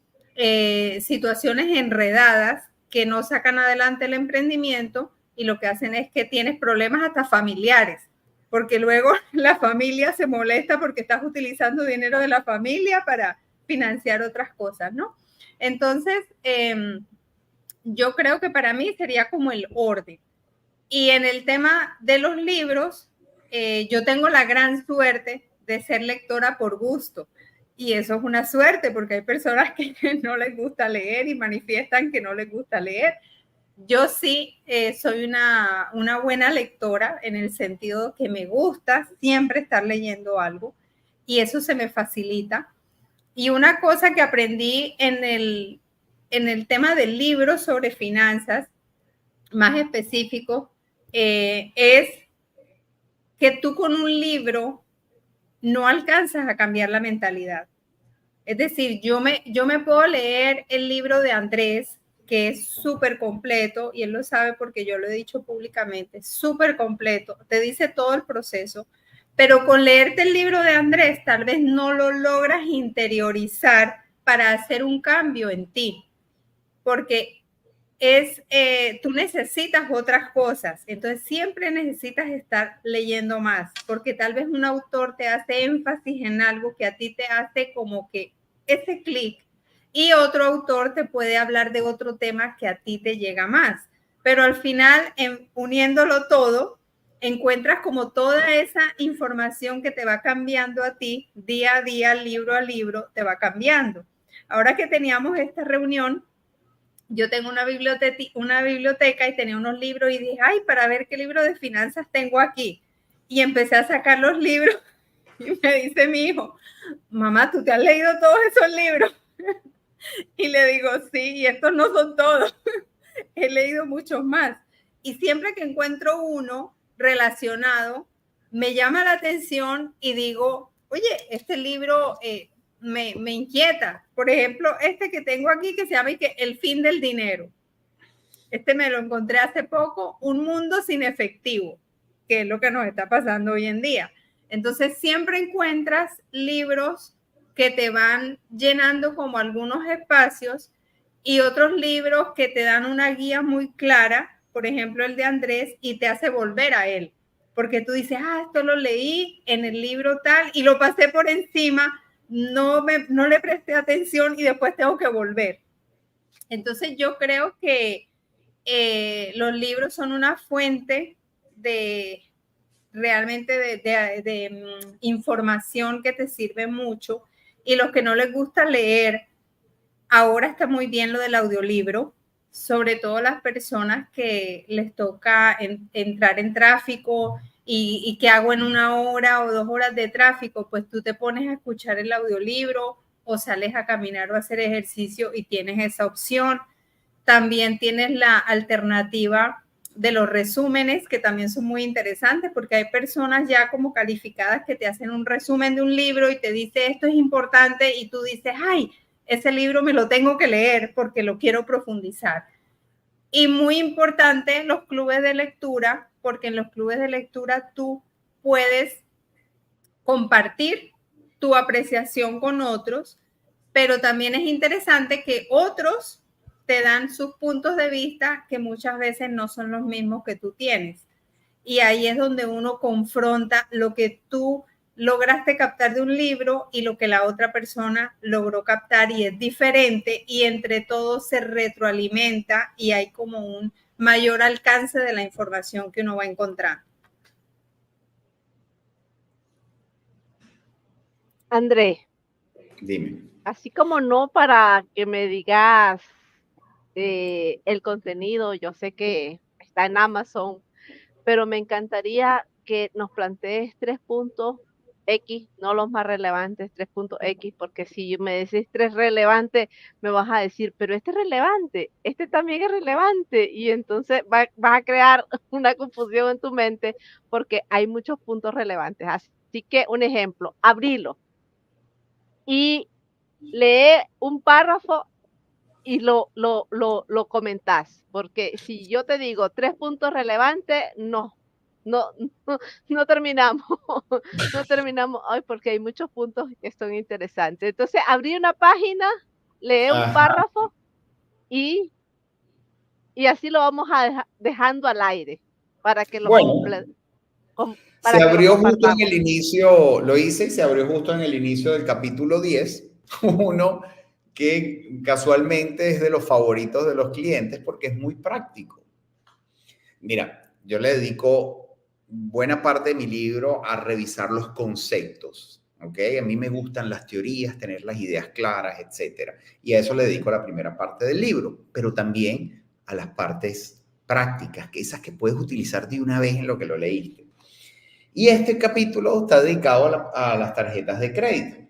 situaciones enredadas que no sacan adelante el emprendimiento, y lo que hacen es que tienes problemas hasta familiares, porque luego la familia se molesta porque estás utilizando dinero de la familia para financiar otras cosas, ¿no? Entonces, yo creo que para mí sería como el orden. Y en el tema de los libros, yo tengo la gran suerte de ser lectora por gusto. Y eso es una suerte, porque hay personas que no les gusta leer y manifiestan que no les gusta leer. Yo sí soy una buena lectora, en el sentido que me gusta siempre estar leyendo algo, y eso se me facilita. Y una cosa que aprendí en el tema del libro sobre finanzas, más específico, es que tú con un libro no alcanzas a cambiar la mentalidad. Es decir, yo me puedo leer el libro de Andrés, que es súper completo, y él lo sabe porque yo lo he dicho públicamente, súper completo, te dice todo el proceso, pero con leerte el libro de Andrés tal vez no lo logras interiorizar para hacer un cambio en ti, porque tú necesitas otras cosas, entonces siempre necesitas estar leyendo más, porque tal vez un autor te hace énfasis en algo que a ti te hace como que ese clic, y otro autor te puede hablar de otro tema que a ti te llega más, pero al final, uniéndolo todo, encuentras como toda esa información que te va cambiando a ti día a día, libro a libro, te va cambiando. Ahora que teníamos esta reunión, yo tengo una biblioteca y tenía unos libros, y dije, ay, para ver qué libro de finanzas tengo aquí. Y empecé a sacar los libros, y me dice mi hijo, mamá, ¿tú te has leído todos esos libros? Y le digo, sí, y estos no son todos. He leído muchos más. Y siempre que encuentro uno relacionado, me llama la atención y digo, oye, este libro me inquieta. Por ejemplo, este que tengo aquí, que se llama El fin del dinero. Este me lo encontré hace poco, Un mundo sin efectivo, que es lo que nos está pasando hoy en día. Entonces siempre encuentras libros que te van llenando como algunos espacios, y otros libros que te dan una guía muy clara, por ejemplo el de Andrés, y te hace volver a él, porque tú dices, esto lo leí en el libro tal y lo pasé por encima, no le presté atención y después tengo que volver. Entonces yo creo que los libros son una fuente de realmente de información que te sirve mucho, y los que no les gusta leer, ahora está muy bien lo del audiolibro, sobre todo las personas que les toca entrar en tráfico y que hago en 1 hora o 2 horas de tráfico, pues tú te pones a escuchar el audiolibro o sales a caminar o a hacer ejercicio y tienes esa opción. También tienes la alternativa de los resúmenes, que también son muy interesantes, porque hay personas ya como calificadas que te hacen un resumen de un libro y te dice esto es importante, y tú dices, ay, ese libro me lo tengo que leer porque lo quiero profundizar. Y muy importante, los clubes de lectura, porque en los clubes de lectura tú puedes compartir tu apreciación con otros, pero también es interesante que otros te dan sus puntos de vista que muchas veces no son los mismos que tú tienes. Y ahí es donde uno confronta lo que tú lograste captar de un libro y lo que la otra persona logró captar, y es diferente, y entre todos se retroalimenta y hay como un mayor alcance de la información que uno va a encontrar. Andrés, Dime. así como no para que me digas el contenido, yo sé que está en Amazon, pero me encantaría que nos plantees 3 puntos X, no los más relevantes, 3 puntos X, porque si me decís 3 relevantes, me vas a decir, pero este es relevante, este también es relevante, y entonces vas a crear una confusión en tu mente porque hay muchos puntos relevantes. Así que un ejemplo, abrilo y lee un párrafo y lo comentás, porque si yo te digo 3 puntos relevantes, no, no, no terminamos, no terminamos hoy porque hay muchos puntos que son interesantes. Entonces, abrí una página, lee un Ajá. párrafo y, y así lo vamos a dejando al aire para que Bueno, se para que lo abrió justo en el compartamos. inicio, lo hice y se abrió justo en el inicio del capítulo 10, uno que casualmente es de los favoritos de los clientes porque es muy práctico. Mira, yo le dedico buena parte de mi libro a revisar los conceptos, ¿ok? A mí me gustan las teorías, tener las ideas claras, etcétera. Y a eso le dedico la primera parte del libro, pero también a las partes prácticas, que esas que puedes utilizar de una vez en lo que lo leíste. Y este capítulo está dedicado a las tarjetas de crédito.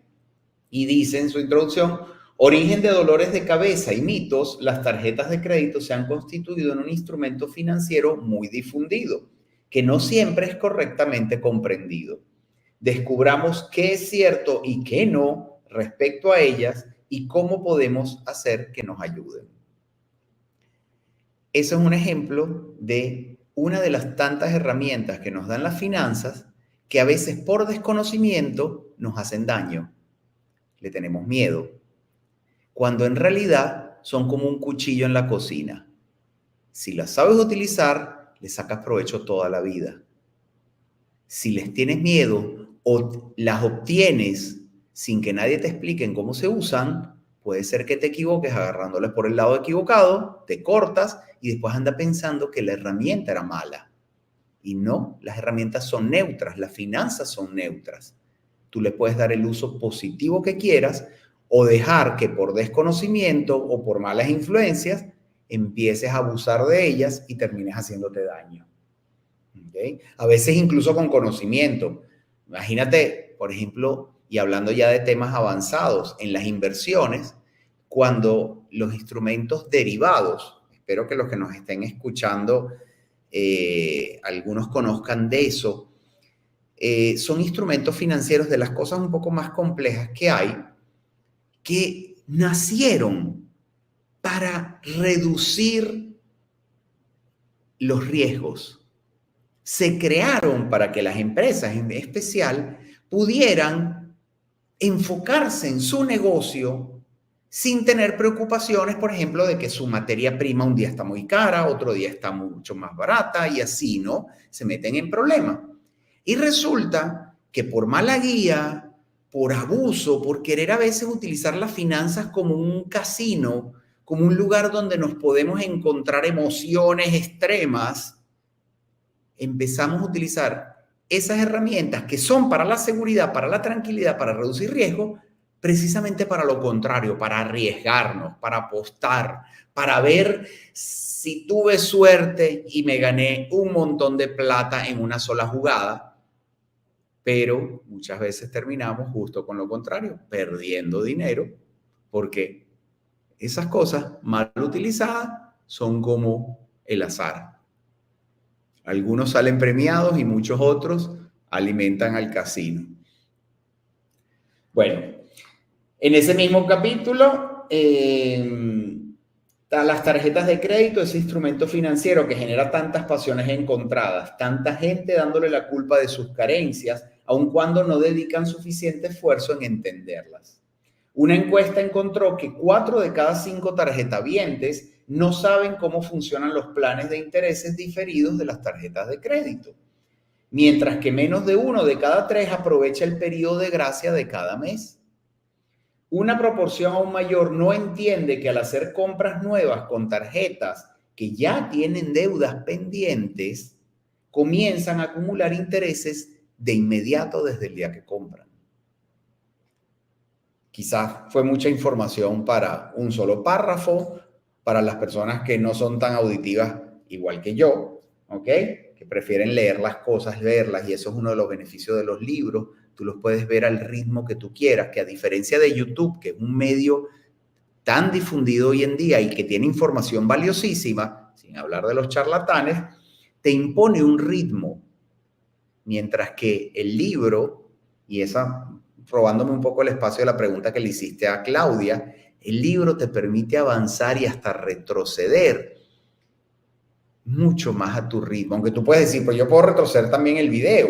Y dice en su introducción, origen de dolores de cabeza y mitos, las tarjetas de crédito se han constituido en un instrumento financiero muy difundido, que no siempre es correctamente comprendido. Descubramos qué es cierto y qué no respecto a ellas y cómo podemos hacer que nos ayuden. Eso es un ejemplo de una de las tantas herramientas que nos dan las finanzas que a veces por desconocimiento nos hacen daño. Le tenemos miedo, cuando en realidad son como un cuchillo en la cocina. Si las sabes utilizar, le sacas provecho toda la vida. Si les tienes miedo o las obtienes sin que nadie te explique en cómo se usan, puede ser que te equivoques agarrándoles por el lado equivocado, te cortas y después andas pensando que la herramienta era mala. Y no, las herramientas son neutras, las finanzas son neutras. Tú le puedes dar el uso positivo que quieras o dejar que por desconocimiento o por malas influencias empieces a abusar de ellas y termines haciéndote daño. ¿Okay? A veces incluso con conocimiento. Imagínate, por ejemplo, y hablando ya de temas avanzados, en las inversiones, cuando los instrumentos derivados, espero que los que nos estén escuchando, algunos conozcan de eso, son instrumentos financieros de las cosas un poco más complejas que hay, que nacieron para reducir los riesgos. Se crearon para que las empresas en especial pudieran enfocarse en su negocio sin tener preocupaciones, por ejemplo, de que su materia prima un día está muy cara, otro día está mucho más barata y así, ¿no? Se meten en problemas. Y resulta que por mala guía, por abuso, por querer a veces utilizar las finanzas como un casino, como un lugar donde nos podemos encontrar emociones extremas, empezamos a utilizar esas herramientas que son para la seguridad, para la tranquilidad, para reducir riesgo, precisamente para lo contrario, para arriesgarnos, para apostar, para ver si tuve suerte y me gané un montón de plata en una sola jugada, pero muchas veces terminamos justo con lo contrario, perdiendo dinero, porque esas cosas mal utilizadas son como el azar. Algunos salen premiados y muchos otros alimentan al casino. Bueno, en ese mismo capítulo Las tarjetas de crédito, ese instrumento financiero que genera tantas pasiones encontradas, tanta gente dándole la culpa de sus carencias, aun cuando no dedican suficiente esfuerzo en entenderlas. Una encuesta encontró que 4 de cada 5 tarjetavientes no saben cómo funcionan los planes de intereses diferidos de las tarjetas de crédito, mientras que menos de 1 de cada 3 aprovecha el periodo de gracia de cada mes. Una proporción aún mayor no entiende que al hacer compras nuevas con tarjetas que ya tienen deudas pendientes, comienzan a acumular intereses de inmediato desde el día que compran. Quizás fue mucha información para un solo párrafo, para las personas que no son tan auditivas igual que yo, ¿ok? Que prefieren leer las cosas, verlas, y eso es uno de los beneficios de los libros. Tú los puedes ver al ritmo que tú quieras, que a diferencia de YouTube, que es un medio tan difundido hoy en día y que tiene información valiosísima, sin hablar de los charlatanes, te impone un ritmo, mientras que el libro, y esa, robándome un poco el espacio de la pregunta que le hiciste a Claudia, el libro te permite avanzar y hasta retroceder mucho más a tu ritmo. Aunque tú puedes decir, pues yo puedo retroceder también el video,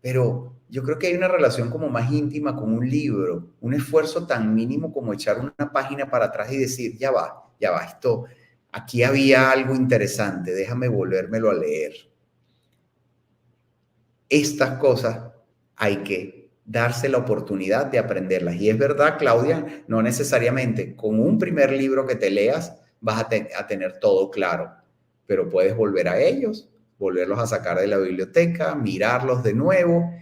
pero yo creo que hay una relación como más íntima con un libro, un esfuerzo tan mínimo como echar una página para atrás y decir, ya va, esto, aquí había algo interesante, déjame volvérmelo a leer. Estas cosas hay que darse la oportunidad de aprenderlas. Y es verdad, Claudia, no necesariamente con un primer libro que te leas vas a tener todo claro, pero puedes volver a ellos, volverlos a sacar de la biblioteca, mirarlos de nuevo,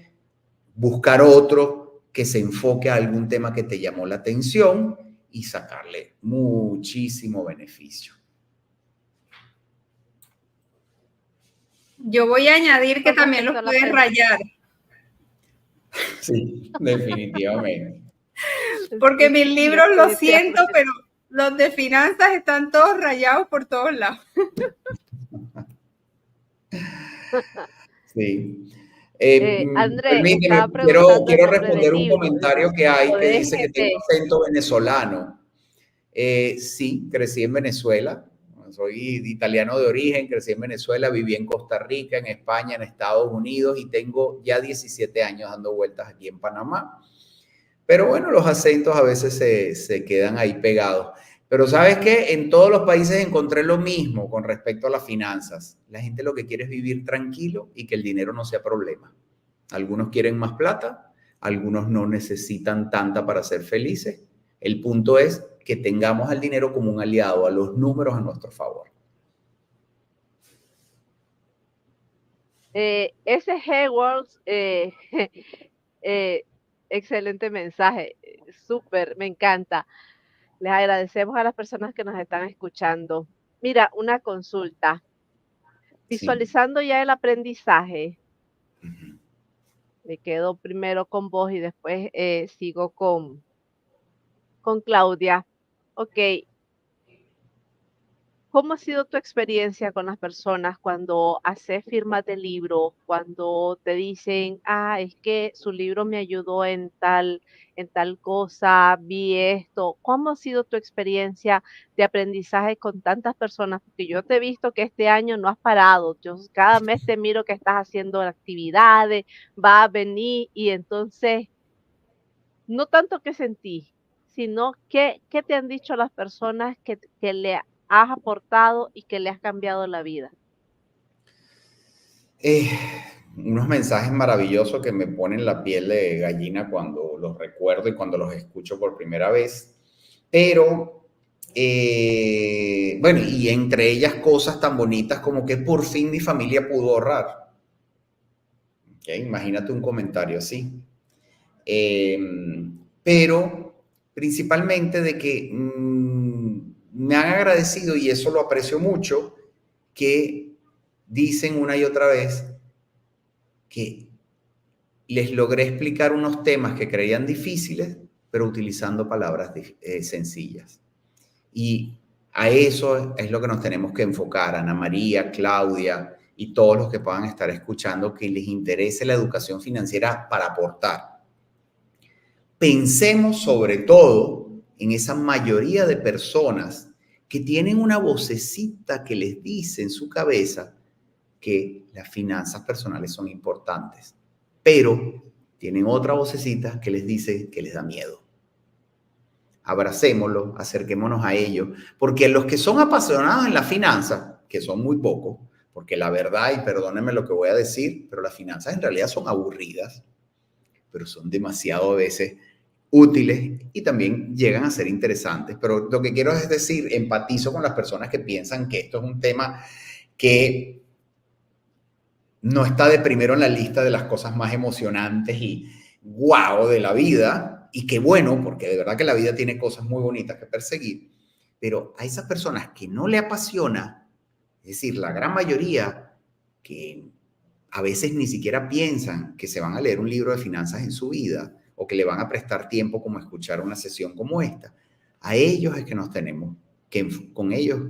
buscar otro que se enfoque a algún tema que te llamó la atención y sacarle muchísimo beneficio. Yo voy a añadir que también los puedes rayar. Sí, definitivamente. Porque mis libros, lo siento, pero los de finanzas están todos rayados por todos lados. Sí. Andrés, permíteme, quiero responder un comentario que hay que dice que tengo acento venezolano. Sí, crecí en Venezuela. Soy italiano de origen, crecí en Venezuela, viví en Costa Rica, en España, en Estados Unidos y tengo ya 17 años dando vueltas aquí en Panamá. Pero bueno, los acentos a veces se quedan ahí pegados. Pero ¿sabes qué? En todos los países encontré lo mismo con respecto a las finanzas. La gente lo que quiere es vivir tranquilo y que el dinero no sea problema. Algunos quieren más plata, algunos no necesitan tanta para ser felices. El punto es que tengamos al dinero como un aliado, a los números a nuestro favor. Ese Haywords, excelente mensaje, súper, me encanta. Les agradecemos a las personas que nos están escuchando. Mira, una consulta. Visualizando ya el aprendizaje, me quedo primero con vos y después sigo con Claudia. Ok, ¿cómo ha sido tu experiencia con las personas cuando haces firmas de libro, cuando te dicen, es que su libro me ayudó en tal cosa, vi esto? ¿Cómo ha sido tu experiencia de aprendizaje con tantas personas? Porque yo te he visto que este año no has parado. Yo cada mes te miro que estás haciendo actividades, va a venir y entonces, no tanto que sentí, sino qué te han dicho las personas que le has aportado y que le has cambiado la vida. Unos mensajes maravillosos que me ponen la piel de gallina cuando los recuerdo y cuando los escucho por primera vez. Pero, bueno, y entre ellas cosas tan bonitas como que por fin mi familia pudo ahorrar. ¿Okay? Imagínate un comentario así. Pero principalmente de que me han agradecido, y eso lo aprecio mucho, que dicen una y otra vez que les logré explicar unos temas que creían difíciles, pero utilizando palabras sencillas. Y a eso es lo que nos tenemos que enfocar, Ana María, Claudia y todos los que puedan estar escuchando, que les interese la educación financiera para aportar. Pensemos sobre todo en esa mayoría de personas que tienen una vocecita que les dice en su cabeza que las finanzas personales son importantes, pero tienen otra vocecita que les dice que les da miedo. Abracémoslo, acerquémonos a ellos, porque los que son apasionados en la finanza, que son muy pocos, porque la verdad, y perdónenme lo que voy a decir, pero las finanzas en realidad son aburridas, pero son demasiado a veces útiles y también llegan a ser interesantes. Pero lo que quiero es decir, empatizo con las personas que piensan que esto es un tema que no está de primero en la lista de las cosas más emocionantes y guau de la vida, y qué bueno, porque de verdad que la vida tiene cosas muy bonitas que perseguir, pero a esas personas que no le apasiona, es decir, la gran mayoría que a veces ni siquiera piensan que se van a leer un libro de finanzas en su vida o que le van a prestar tiempo como escuchar una sesión como esta, a ellos es que nos tenemos que, con ellos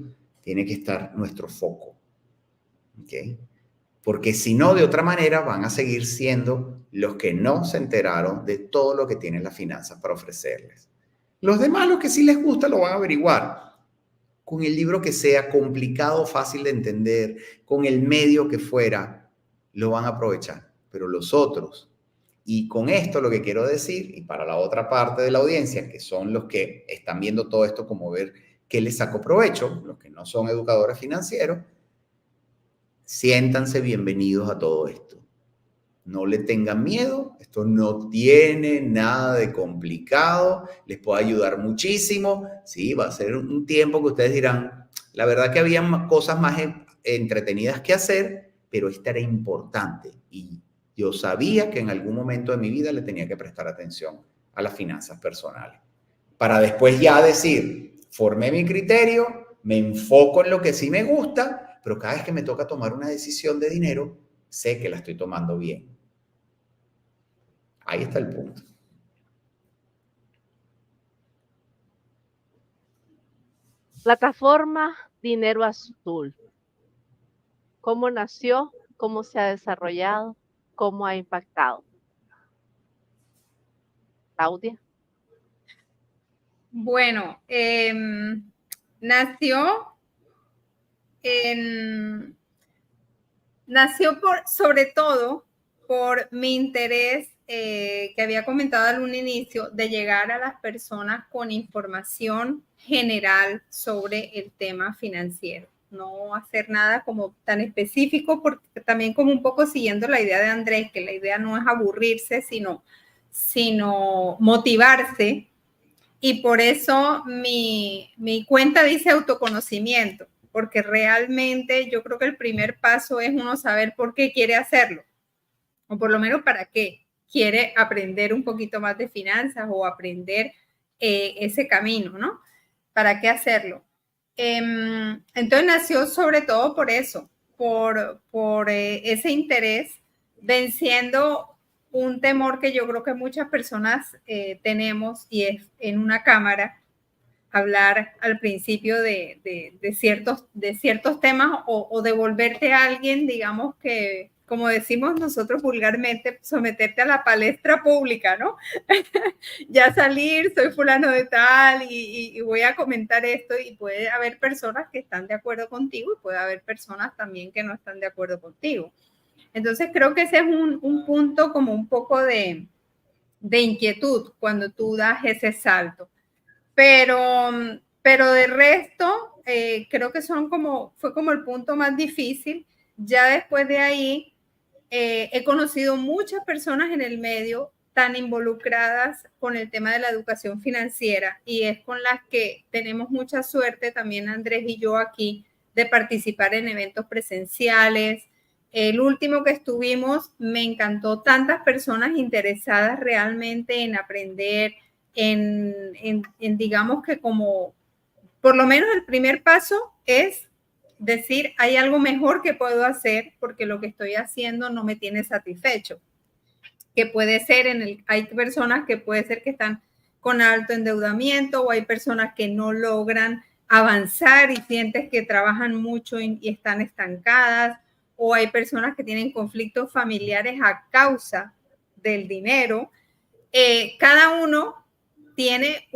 tiene que estar nuestro foco. ¿Ok? Porque si no, de otra manera van a seguir siendo los que no se enteraron de todo lo que tienen las finanzas para ofrecerles. Los demás, los que sí les gusta, lo van a averiguar con el libro que sea complicado, fácil de entender, con el medio que fuera, lo van a aprovechar. Pero los otros, y con esto lo que quiero decir, y para la otra parte de la audiencia, que son los que están viendo todo esto como ver qué les saco provecho, los que no son educadores financieros, siéntanse bienvenidos a todo esto. No le tengan miedo, esto no tiene nada de complicado, les puede ayudar muchísimo. Sí, va a ser un tiempo que ustedes dirán, la verdad que había cosas más entretenidas que hacer, pero esta era importante y yo sabía que en algún momento de mi vida le tenía que prestar atención a las finanzas personales. Para después ya decir, formé mi criterio, me enfoco en lo que sí me gusta, pero cada vez que me toca tomar una decisión de dinero, sé que la estoy tomando bien. Ahí está el punto. Plataforma Dinero Azul. ¿Cómo nació? ¿Cómo se ha desarrollado? ¿Cómo ha impactado? Claudia. Bueno, nació sobre todo por mi interés que había comentado en un inicio de llegar a las personas con información general sobre el tema financiero. No hacer nada como tan específico, porque también como un poco siguiendo la idea de Andrés, que la idea no es aburrirse, sino motivarse. Y por eso mi cuenta dice autoconocimiento, porque realmente yo creo que el primer paso es uno saber por qué quiere hacerlo, o por lo menos para qué quiere aprender un poquito más de finanzas o aprender ese camino, ¿no? ¿Para qué hacerlo? Entonces nació sobre todo por eso, por ese interés, venciendo un temor que yo creo que muchas personas tenemos, y es en una cámara hablar al principio de ciertos temas o devolverte a alguien, digamos que, como decimos nosotros vulgarmente, someterte a la palestra pública, ¿no? Ya salir, soy fulano de tal y voy a comentar esto, y puede haber personas que están de acuerdo contigo y puede haber personas también que no están de acuerdo contigo. Entonces creo que ese es un punto como un poco de inquietud cuando tú das ese salto. Pero de resto, creo que fue como el punto más difícil. Ya después de ahí, he conocido muchas personas en el medio tan involucradas con el tema de la educación financiera, y es con las que tenemos mucha suerte también Andrés y yo aquí de participar en eventos presenciales. El último que estuvimos, me encantó, tantas personas interesadas realmente en aprender, en digamos que como, por lo menos el primer paso es decir, hay algo mejor que puedo hacer porque lo que estoy haciendo no me tiene satisfecho. Que puede ser hay personas que puede ser que están con alto endeudamiento, o hay personas que no logran avanzar y sientes que trabajan mucho y están estancadas, o hay personas que tienen conflictos familiares a causa del dinero. Cada uno tiene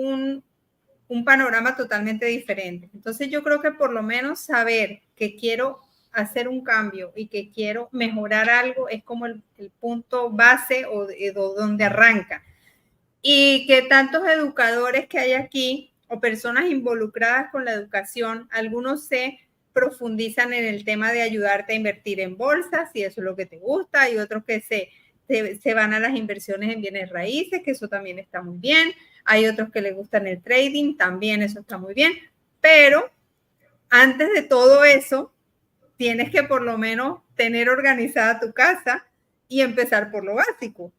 un panorama totalmente diferente. Entonces yo creo que por lo menos saber que quiero hacer un cambio y que quiero mejorar algo es como el punto base o donde arranca. Y que tantos educadores que hay aquí o personas involucradas con la educación, algunos se profundizan en el tema de ayudarte a invertir en bolsas, si eso es lo que te gusta, y otros que se van a las inversiones en bienes raíces, que eso también está muy bien. Hay otros que les gustan el trading, también eso está muy bien. Pero antes de todo eso, tienes que por lo menos tener organizada tu casa y empezar por lo básico,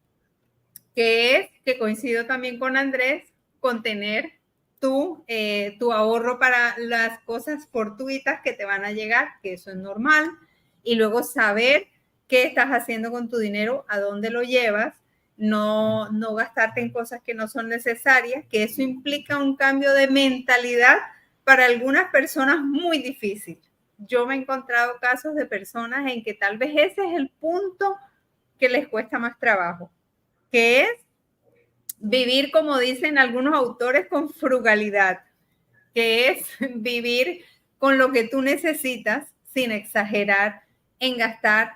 que es, que coincido también con Andrés, con tener tu ahorro para las cosas fortuitas que te van a llegar, que eso es normal, y luego saber qué estás haciendo con tu dinero, a dónde lo llevas, no gastarte en cosas que no son necesarias, que eso implica un cambio de mentalidad para algunas personas muy difícil. Yo me he encontrado casos de personas en que tal vez ese es el punto que les cuesta más trabajo, que es vivir, como dicen algunos autores, con frugalidad, que es vivir con lo que tú necesitas sin exagerar en gastar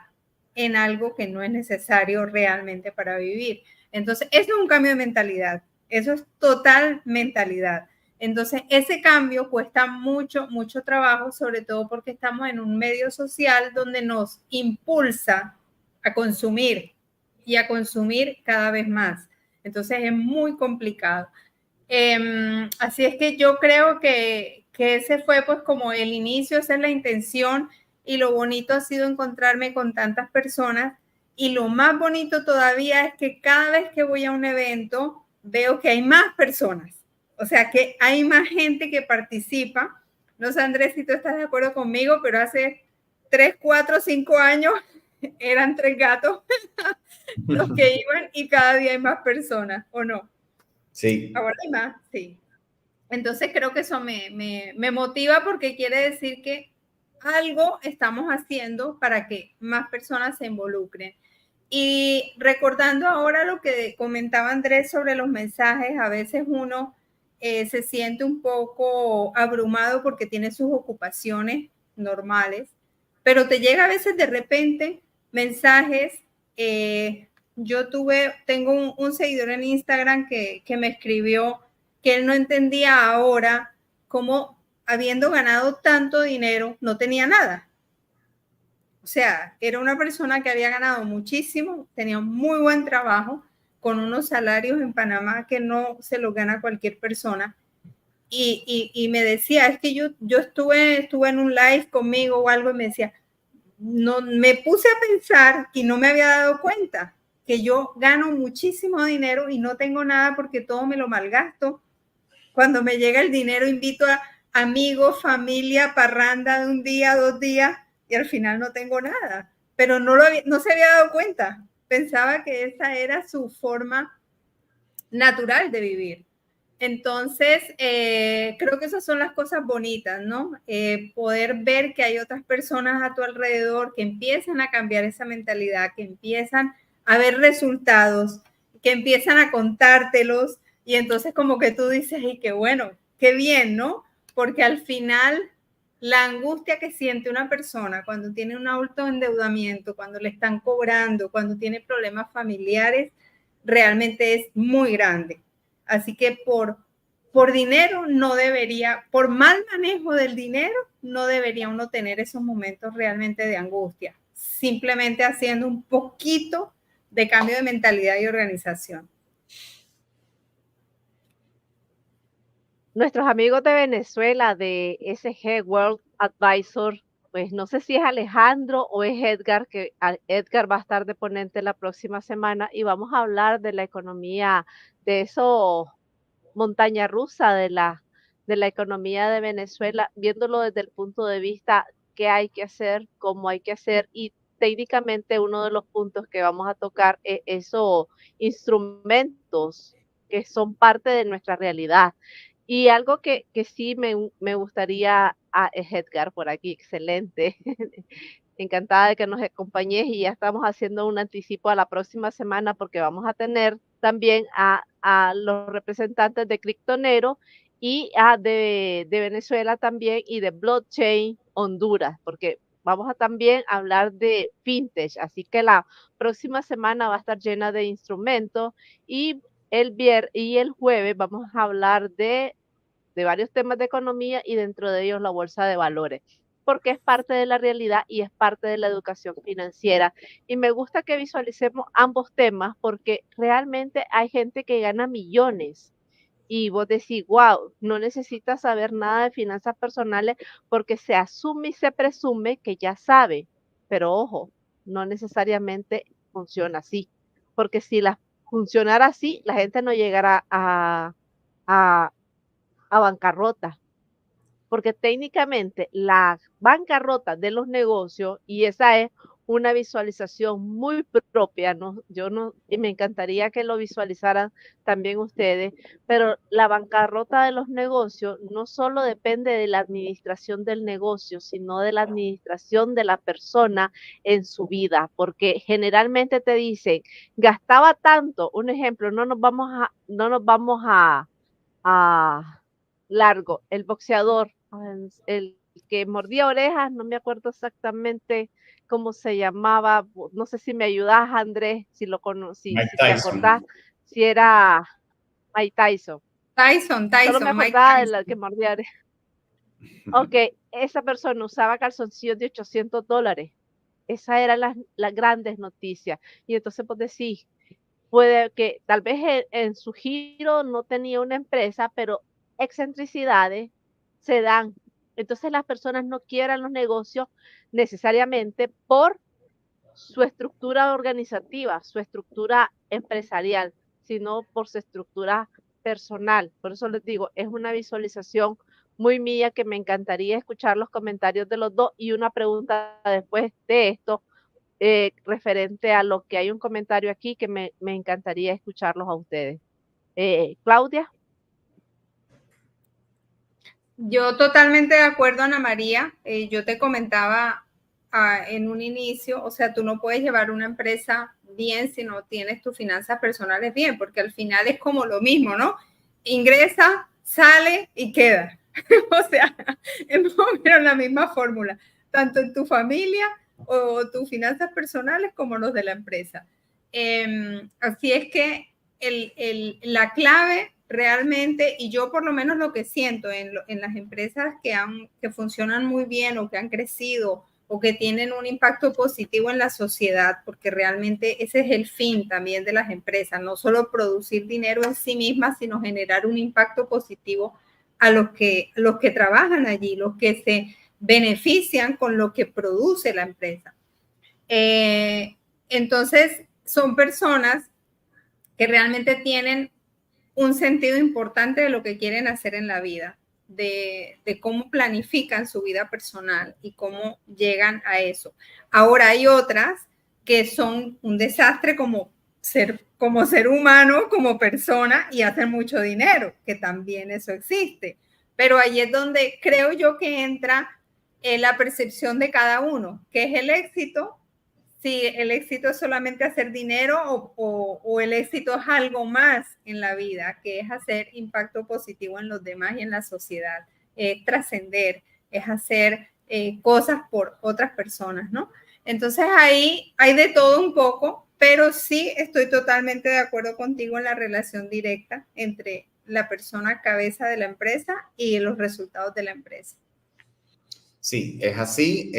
en algo que no es necesario realmente para vivir. Entonces, eso es un cambio de mentalidad, eso es total mentalidad. Entonces, ese cambio cuesta mucho, mucho trabajo, sobre todo porque estamos en un medio social donde nos impulsa a consumir y a consumir cada vez más. Entonces, es muy complicado. Así es que yo creo que ese fue pues como el inicio, esa es la intención, y lo bonito ha sido encontrarme con tantas personas, y lo más bonito todavía es que cada vez que voy a un evento veo que hay más personas, o sea que hay más gente que participa. No sé, Andrés, si tú estás de acuerdo conmigo, pero hace 3, 4, 5 años eran 3 gatos los que iban, y cada día hay más personas, ¿o no? Sí. Ahora hay más, sí. Entonces creo que eso me motiva, porque quiere decir que algo estamos haciendo para que más personas se involucren. Y recordando ahora lo que comentaba Andrés sobre los mensajes, a veces uno se siente un poco abrumado porque tiene sus ocupaciones normales, pero te llega a veces de repente mensajes. Yo tengo un seguidor en Instagram que me escribió que él no entendía ahora cómo, habiendo ganado tanto dinero, no tenía nada. O sea, era una persona que había ganado muchísimo, tenía un muy buen trabajo, con unos salarios en Panamá que no se los gana cualquier persona. Y me decía, es que yo estuve en un live conmigo o algo, y me decía, no, me puse a pensar que no me había dado cuenta que yo gano muchísimo dinero y no tengo nada porque todo me lo malgasto. Cuando me llega el dinero, invito a amigos, familia, parranda de un día, 2 días, y al final no tengo nada. Pero no se había dado cuenta. Pensaba que esa era su forma natural de vivir. Entonces, creo que esas son las cosas bonitas, ¿no? Poder ver que hay otras personas a tu alrededor que empiezan a cambiar esa mentalidad, que empiezan a ver resultados, que empiezan a contártelos, y entonces como que tú dices, y qué bueno, qué bien, ¿no? Porque al final la angustia que siente una persona cuando tiene un alto endeudamiento, cuando le están cobrando, cuando tiene problemas familiares, realmente es muy grande. Así que por dinero no debería, por mal manejo del dinero, no debería uno tener esos momentos realmente de angustia, simplemente haciendo un poquito de cambio de mentalidad y organización. Nuestros amigos de Venezuela, de SG World Advisor, pues no sé si es Alejandro o es Edgar, que Edgar va a estar de ponente la próxima semana, y vamos a hablar de la economía, de eso montaña rusa de la economía de Venezuela, viéndolo desde el punto de vista qué hay que hacer, cómo hay que hacer, y técnicamente uno de los puntos que vamos a tocar es esos instrumentos que son parte de nuestra realidad. Y algo que sí me gustaría, es Edgar por aquí, excelente. Encantada de que nos acompañes, y ya estamos haciendo un anticipo a la próxima semana porque vamos a tener también a los representantes de Criptonero y de Venezuela también, y de blockchain Honduras, porque vamos a también hablar de fintech, así que la próxima semana va a estar llena de instrumentos y el jueves vamos a hablar de varios temas de economía y dentro de ellos la bolsa de valores, porque es parte de la realidad y es parte de la educación financiera. Y me gusta que visualicemos ambos temas porque realmente hay gente que gana millones y vos decís, wow, no necesitas saber nada de finanzas personales porque se asume y se presume que ya sabe, pero ojo, no necesariamente funciona así, porque si funcionara así, la gente no llegará a, a bancarrota, porque técnicamente la bancarrota de los negocios, y esa es una visualización muy propia, ¿no? Yo no, y me encantaría que lo visualizaran también ustedes, pero la bancarrota de los negocios no solo depende de la administración del negocio, sino de la administración de la persona en su vida, porque generalmente te dicen, gastaba tanto, un ejemplo, no nos vamos a largo, el boxeador, el que mordía orejas, no me acuerdo exactamente cómo se llamaba, no sé si me ayudas, Andrés, si lo conocí, Mike si te acordás, Tyson. si era Mike Tyson. Solo me Mike acordaba de la que Tyson. mordía orejas. Ok, esa persona usaba calzoncillos de $800. Esas eran las grandes noticias. Y entonces pues decís, puede que tal vez en su giro no tenía una empresa, pero excentricidades se dan. Entonces las personas no quieran los negocios necesariamente por su estructura organizativa, su estructura empresarial, sino por su estructura personal. Por eso les digo, es una visualización muy mía que me encantaría escuchar los comentarios de los dos y una pregunta después de esto referente a lo que hay un comentario aquí que me encantaría escucharlos a ustedes. Claudia. Yo totalmente de acuerdo, Ana María. Yo te comentaba en un inicio, o sea, tú no puedes llevar una empresa bien si no tienes tus finanzas personales bien, porque al final es como lo mismo, ¿no? Ingresa, sale y queda. O sea, es más o menos la misma fórmula, tanto en tu familia o tus finanzas personales como los de la empresa. Así es que la clave realmente, y yo por lo menos lo que siento en las empresas que funcionan muy bien o que han crecido o que tienen un impacto positivo en la sociedad, porque realmente ese es el fin también de las empresas, no solo producir dinero en sí mismas, sino generar un impacto positivo a los que trabajan allí, los que se benefician con lo que produce la empresa. Entonces, son personas que realmente tienen un sentido importante de lo que quieren hacer en la vida, de cómo planifican su vida personal y cómo llegan a eso. Ahora hay otras que son un desastre como ser humano, como persona, y hacen mucho dinero, que también eso existe. Pero ahí es donde creo yo que entra la percepción de cada uno, que es el éxito, si el éxito es solamente hacer dinero o el éxito es algo más en la vida, que es hacer impacto positivo en los demás y en la sociedad, es trascender, es hacer cosas por otras personas, ¿no? Entonces ahí hay de todo un poco, pero sí estoy totalmente de acuerdo contigo en la relación directa entre la persona cabeza de la empresa y los resultados de la empresa. Sí, es así.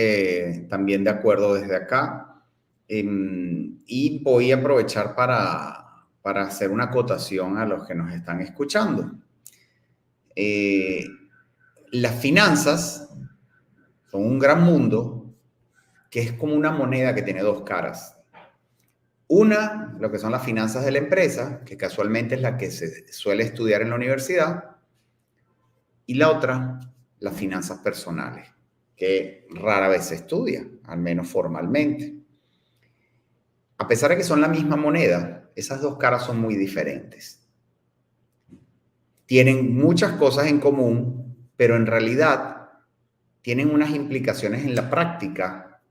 También de acuerdo desde acá. Y voy a aprovechar para hacer una acotación a los que nos están escuchando. Las finanzas son un gran mundo que es como una moneda que tiene dos caras. Una, lo que son las finanzas de la empresa, que casualmente es la que se suele estudiar en la universidad, y la otra, las finanzas personales, que rara vez se estudia, al menos formalmente. A pesar de que son la misma moneda, esas dos caras son muy diferentes. Tienen muchas cosas en común, pero en realidad tienen unas implicaciones en la práctica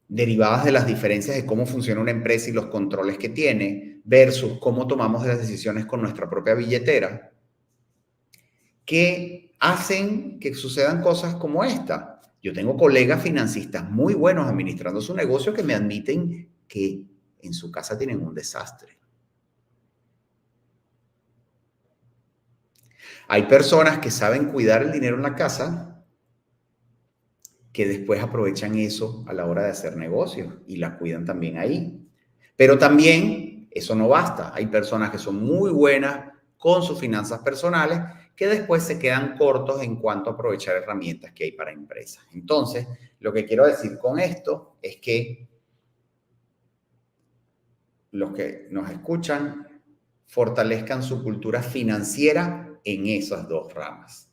derivadas de las diferencias de cómo funciona una empresa y los controles que tiene versus cómo tomamos las decisiones con nuestra propia billetera, que hacen que sucedan cosas como esta. Yo tengo colegas financistas muy buenos administrando su negocio que me admiten que en su casa tienen un desastre. Hay personas que saben cuidar el dinero en la casa que después aprovechan eso a la hora de hacer negocios y la cuidan también ahí. Pero también eso no basta. Hay personas que son muy buenas con sus finanzas personales que después se quedan cortos en cuanto a aprovechar herramientas que hay para empresas. Entonces, lo que quiero decir con esto es que los que nos escuchan fortalezcan su cultura financiera en esas dos ramas.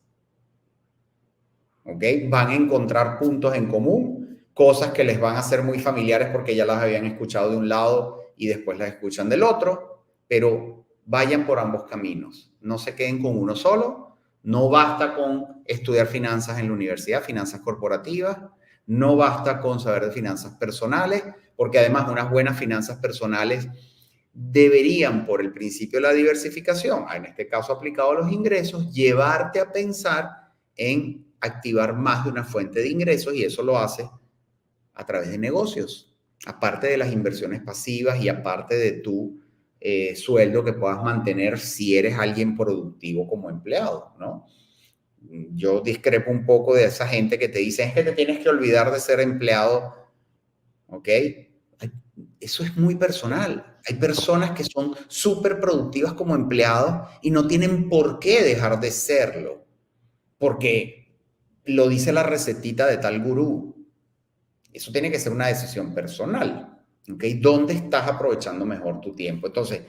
¿Ok? Van a encontrar puntos en común, cosas que les van a ser muy familiares porque ya las habían escuchado de un lado y después las escuchan del otro, pero vayan por ambos caminos. No se queden con uno solo. No basta con estudiar finanzas en la universidad, finanzas corporativas. No basta con saber de finanzas personales, porque además unas buenas finanzas personales deberían, por el principio de la diversificación, en este caso aplicado a los ingresos, llevarte a pensar en activar más de una fuente de ingresos y eso lo hace a través de negocios, aparte de las inversiones pasivas y aparte de tu sueldo que puedas mantener si eres alguien productivo como empleado, ¿no? Yo discrepo un poco de esa gente que te dice, es que te tienes que olvidar de ser empleado, ¿ok? Eso es muy personal. Hay personas que son súper productivas como empleados y no tienen por qué dejar de serlo, porque lo dice la recetita de tal gurú. Eso tiene que ser una decisión personal, ¿ok? ¿Dónde estás aprovechando mejor tu tiempo? Entonces,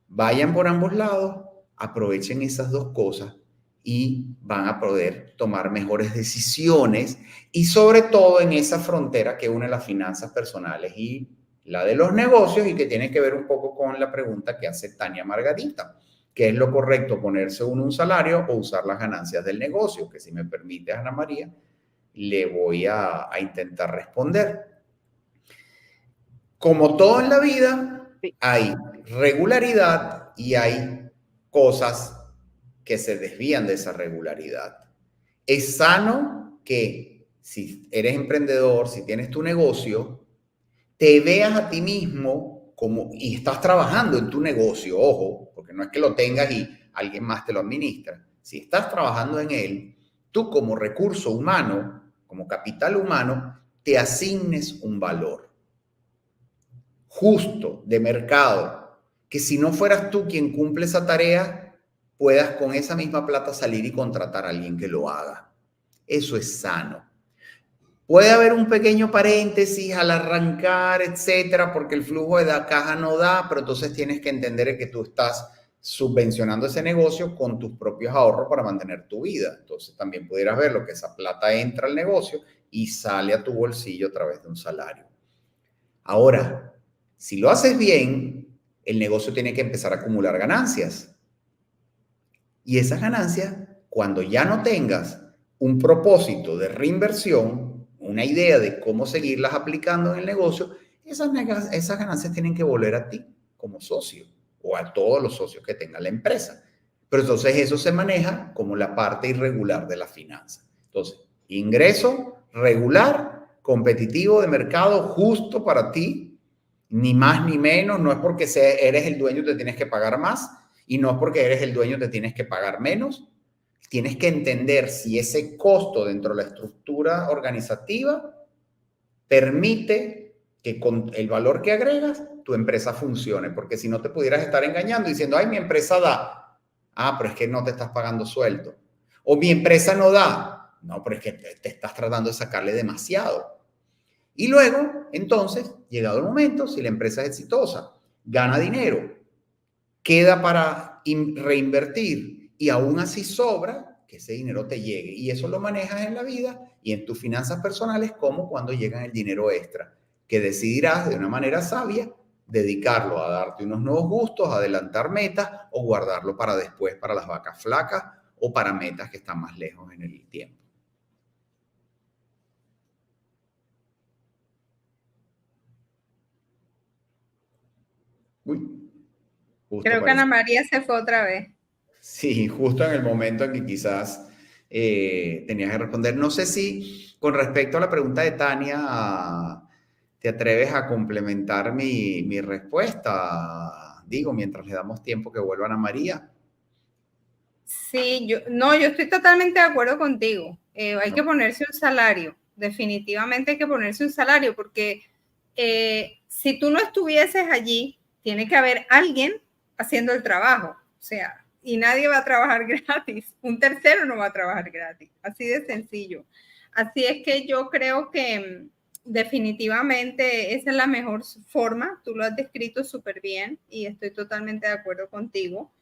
vayan por ambos lados, aprovechen esas dos cosas y van a poder tomar mejores decisiones y sobre todo en esa frontera que une las finanzas personales y la de los negocios y que tiene que ver un poco con la pregunta que hace Tania Margarita. ¿Qué es lo correcto? ¿Ponerse uno un salario o usar las ganancias del negocio? Que si me permite, Ana María, le voy a intentar responder. Como todo en la vida, Sí. hay regularidad y hay cosas que se desvían de esa regularidad. Es sano que si eres emprendedor, si tienes tu negocio, te veas a ti mismo como, y estás trabajando en tu negocio, ojo, porque no es que lo tengas y alguien más te lo administra. Si estás trabajando en él, tú como recurso humano, como capital humano, te asignes un valor justo de mercado, que si no fueras tú quien cumple esa tarea, puedas con esa misma plata salir y contratar a alguien que lo haga. Eso es sano. Puede haber un pequeño paréntesis al arrancar, etcétera, porque el flujo de la caja no da, pero entonces tienes que entender que tú estás subvencionando ese negocio con tus propios ahorros para mantener tu vida. Entonces también pudieras ver lo que esa plata entra al negocio y sale a tu bolsillo a través de un salario. Ahora, si lo haces bien, el negocio tiene que empezar a acumular ganancias. Y esas ganancias, cuando ya no tengas un propósito de reinversión, una idea de cómo seguirlas aplicando en el negocio, esas ganancias tienen que volver a ti como socio o a todos los socios que tenga la empresa. Pero entonces eso se maneja como la parte irregular de la finanza. Entonces, ingreso regular, competitivo de mercado, justo para ti, ni más ni menos. No es porque eres el dueño te tienes que pagar más y no es porque eres el dueño te tienes que pagar menos. Tienes que entender si ese costo dentro de la estructura organizativa permite que con el valor que agregas tu empresa funcione, porque si no te pudieras estar engañando diciendo, ay, mi empresa da, pero es que no te estás pagando sueldo, o mi empresa no da, no, pero es que te estás tratando de sacarle demasiado. Y luego, entonces, llegado el momento, si la empresa es exitosa, gana dinero, queda para reinvertir y aún así sobra, que ese dinero te llegue. Y eso lo manejas en la vida y en tus finanzas personales como cuando llega el dinero extra, que decidirás de una manera sabia dedicarlo a darte unos nuevos gustos, adelantar metas o guardarlo para después, para las vacas flacas o para metas que están más lejos en el tiempo. Uy, Creo que Ana María se fue otra vez. Sí, justo en el momento en que quizás tenías que responder. No sé si con respecto a la pregunta de Tania, te atreves a complementar mi respuesta, digo, mientras le damos tiempo que vuelvan a María. Sí, yo estoy totalmente de acuerdo contigo. Hay No. que ponerse un salario, definitivamente hay que ponerse un salario, porque si tú no estuvieses allí, tiene que haber alguien haciendo el trabajo, o sea, y nadie va a trabajar gratis, un tercero no va a trabajar gratis, así de sencillo. Así es que yo creo que definitivamente esa es la mejor forma, tú lo has descrito súper bien y estoy totalmente de acuerdo contigo.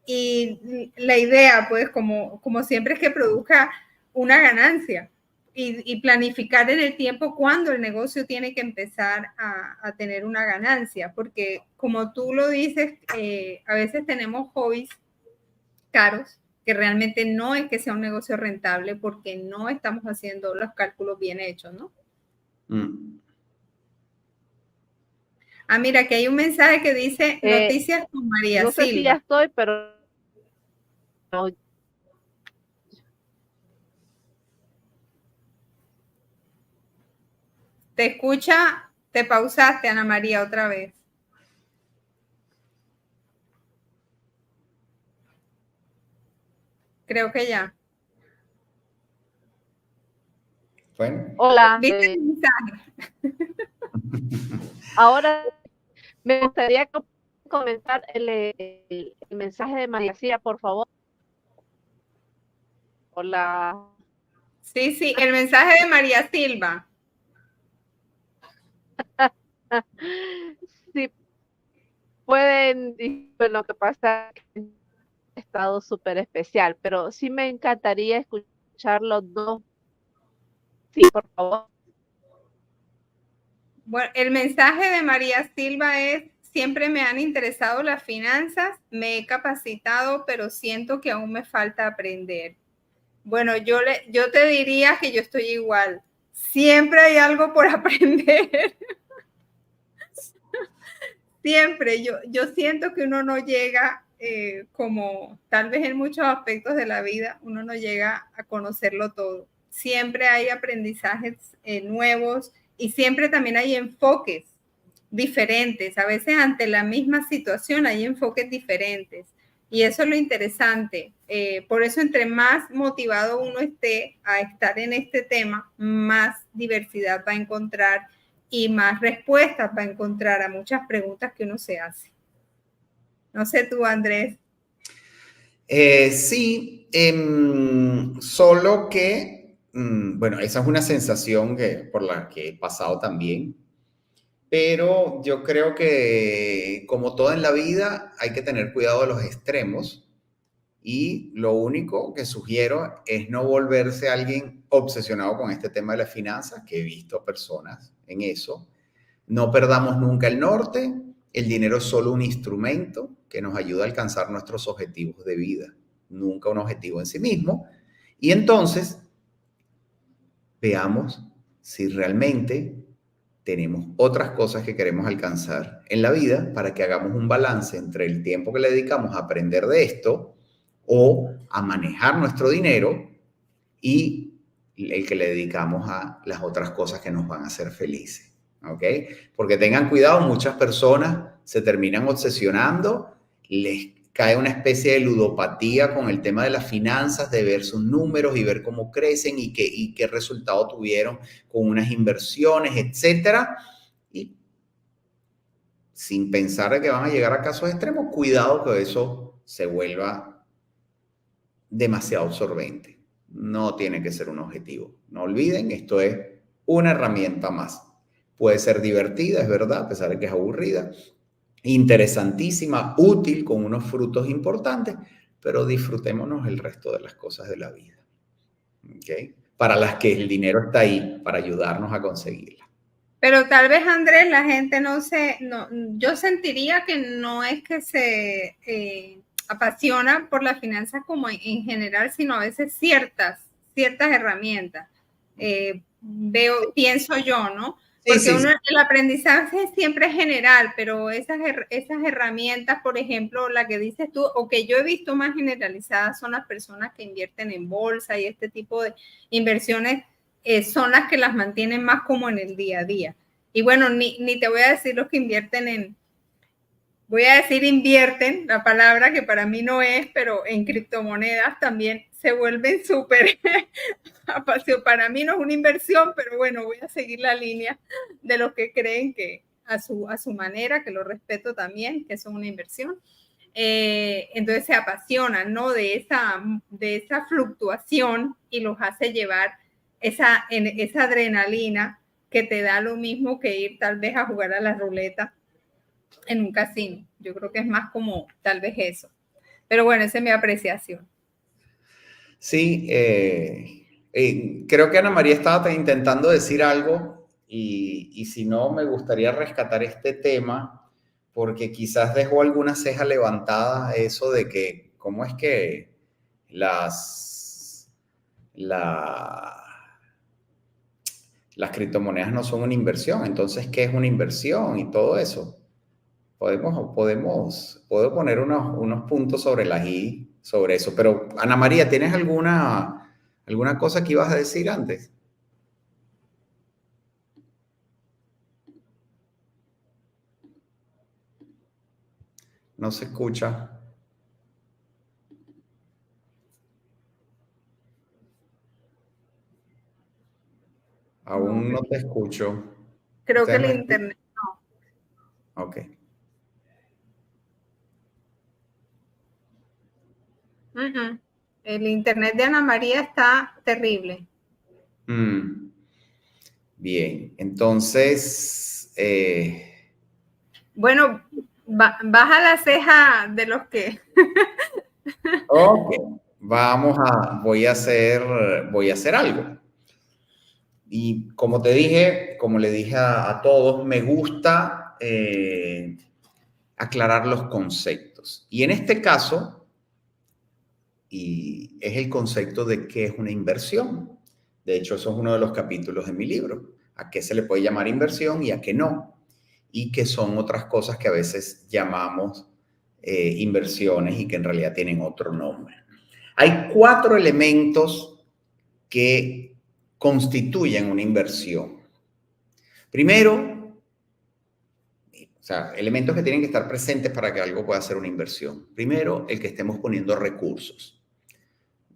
Y la idea, pues, como siempre, es que produzca una ganancia y planificar en el tiempo cuándo el negocio tiene que empezar a tener una ganancia, porque como tú lo dices, a veces tenemos hobbies caros que realmente no es que sea un negocio rentable porque no estamos haciendo los cálculos bien hechos, ¿no? Ah, mira, que hay un mensaje que dice noticias con María No sé si ya Silva. estoy, pero no, Te escucha, te pausaste, Ana María, otra vez. Creo que ya. Bueno. hola. ¿Viste el mensaje? Ahora me gustaría comentar el mensaje de María Cía, por favor. Hola. Sí, sí, el mensaje de María Silva. Sí, pueden, pues lo que pasa es que he estado súper especial, pero sí me encantaría escuchar los dos. Sí, por favor. Bueno, el mensaje de María Silva es, siempre me han interesado las finanzas, me he capacitado, pero siento que aún me falta aprender. Bueno, yo te diría que yo estoy igual. Siempre hay algo por aprender. Siempre. Yo siento que uno no llega, como tal vez en muchos aspectos de la vida, uno no llega a conocerlo todo. Siempre hay aprendizajes nuevos y siempre también hay enfoques diferentes. A veces ante la misma situación hay enfoques diferentes. Y eso es lo interesante. Por eso, entre más motivado uno esté a estar en este tema, más diversidad va a encontrar y más respuestas va a encontrar a muchas preguntas que uno se hace. No sé tú, Andrés. Sí, solo que, bueno, esa es una sensación por la que he pasado también, pero yo creo que como todo en la vida hay que tener cuidado de los extremos y lo único que sugiero es no volverse alguien obsesionado con este tema de las finanzas, que he visto personas en eso. No perdamos nunca el norte, el dinero es solo un instrumento que nos ayuda a alcanzar nuestros objetivos de vida, nunca un objetivo en sí mismo. Y entonces veamos si realmente tenemos otras cosas que queremos alcanzar en la vida para que hagamos un balance entre el tiempo que le dedicamos a aprender de esto o a manejar nuestro dinero y el que le dedicamos a las otras cosas que nos van a hacer felices. ¿Ok? Porque tengan cuidado, muchas personas se terminan obsesionando, les cae una especie de ludopatía con el tema de las finanzas, de ver sus números y ver cómo crecen y qué resultado tuvieron con unas inversiones, etcétera. Y sin pensar que van a llegar a casos extremos, cuidado que eso se vuelva demasiado absorbente. No tiene que ser un objetivo. No olviden, esto es una herramienta más. Puede ser divertida, es verdad, a pesar de que es aburrida, interesantísima, útil, con unos frutos importantes, pero disfrutémonos el resto de las cosas de la vida. ¿Okay? Para las que el dinero está ahí, para ayudarnos a conseguirla. Pero tal vez, Andrés, la gente yo sentiría que no es que se apasiona por las finanzas como en general, sino a veces ciertas herramientas. Pienso yo, ¿no? Porque sí, sí. el aprendizaje siempre es general, pero esas herramientas, por ejemplo, la que dices tú, o que yo he visto más generalizadas, son las personas que invierten en bolsa y este tipo de inversiones son las que las mantienen más como en el día a día. Y bueno, ni te voy a decir los que invierten voy a decir invierten, la palabra que para mí no es, pero en criptomonedas también se vuelven súper para mí no es una inversión, pero bueno, voy a seguir la línea de los que creen que a su manera, que lo respeto también, que son una inversión. Entonces se apasionan, ¿no? De esa fluctuación y los hace llevar esa adrenalina que te da lo mismo que ir tal vez a jugar a la ruleta en un casino. Yo creo que es más como tal vez eso. Pero bueno, esa es mi apreciación. Sí, creo que Ana María estaba intentando decir algo y si no, me gustaría rescatar este tema porque quizás dejó alguna ceja levantada eso de que cómo es que la, las criptomonedas no son una inversión. Entonces, ¿qué es una inversión y todo eso? Puedo poner unos puntos sobre las i sobre eso. Pero, Ana María, ¿tienes alguna cosa que ibas a decir antes? No se escucha. Aún no te escucho. Creo que ¿Ustedes el me internet no? Ok. El internet de Ana María está terrible. Bien, entonces, Bueno, baja la ceja de los que... ok, voy a hacer algo. Y como te dije, como le dije a todos, me gusta aclarar los conceptos. Y en este caso, y es el concepto de qué es una inversión. De hecho, eso es uno de los capítulos de mi libro. A qué se le puede llamar inversión y a qué no. Y qué son otras cosas que a veces llamamos inversiones y que en realidad tienen otro nombre. Hay 4 elementos que constituyen una inversión. Primero, o sea, elementos que tienen que estar presentes para que algo pueda ser una inversión. Primero, el que estemos poniendo recursos.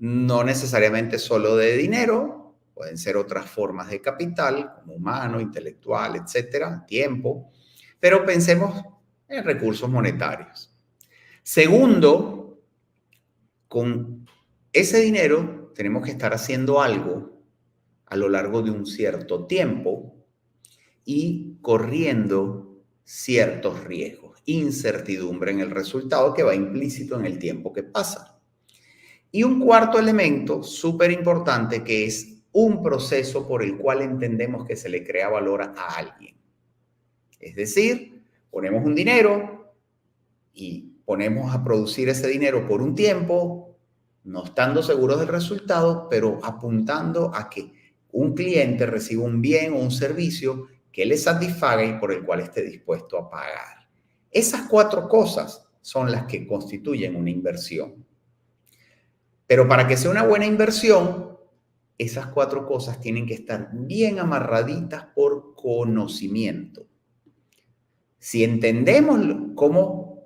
No necesariamente solo de dinero, pueden ser otras formas de capital, como humano, intelectual, etcétera, tiempo, pero pensemos en recursos monetarios. Segundo, con ese dinero tenemos que estar haciendo algo a lo largo de un cierto tiempo y corriendo ciertos riesgos, incertidumbre en el resultado que va implícito en el tiempo que pasa. Y un cuarto elemento súper importante que es un proceso por el cual entendemos que se le crea valor a alguien. Es decir, ponemos un dinero y ponemos a producir ese dinero por un tiempo, no estando seguros del resultado, pero apuntando a que un cliente reciba un bien o un servicio que le satisfaga y por el cual esté dispuesto a pagar. Esas 4 cosas son las que constituyen una inversión. Pero para que sea una buena inversión, esas 4 cosas tienen que estar bien amarraditas por conocimiento. Si entendemos cómo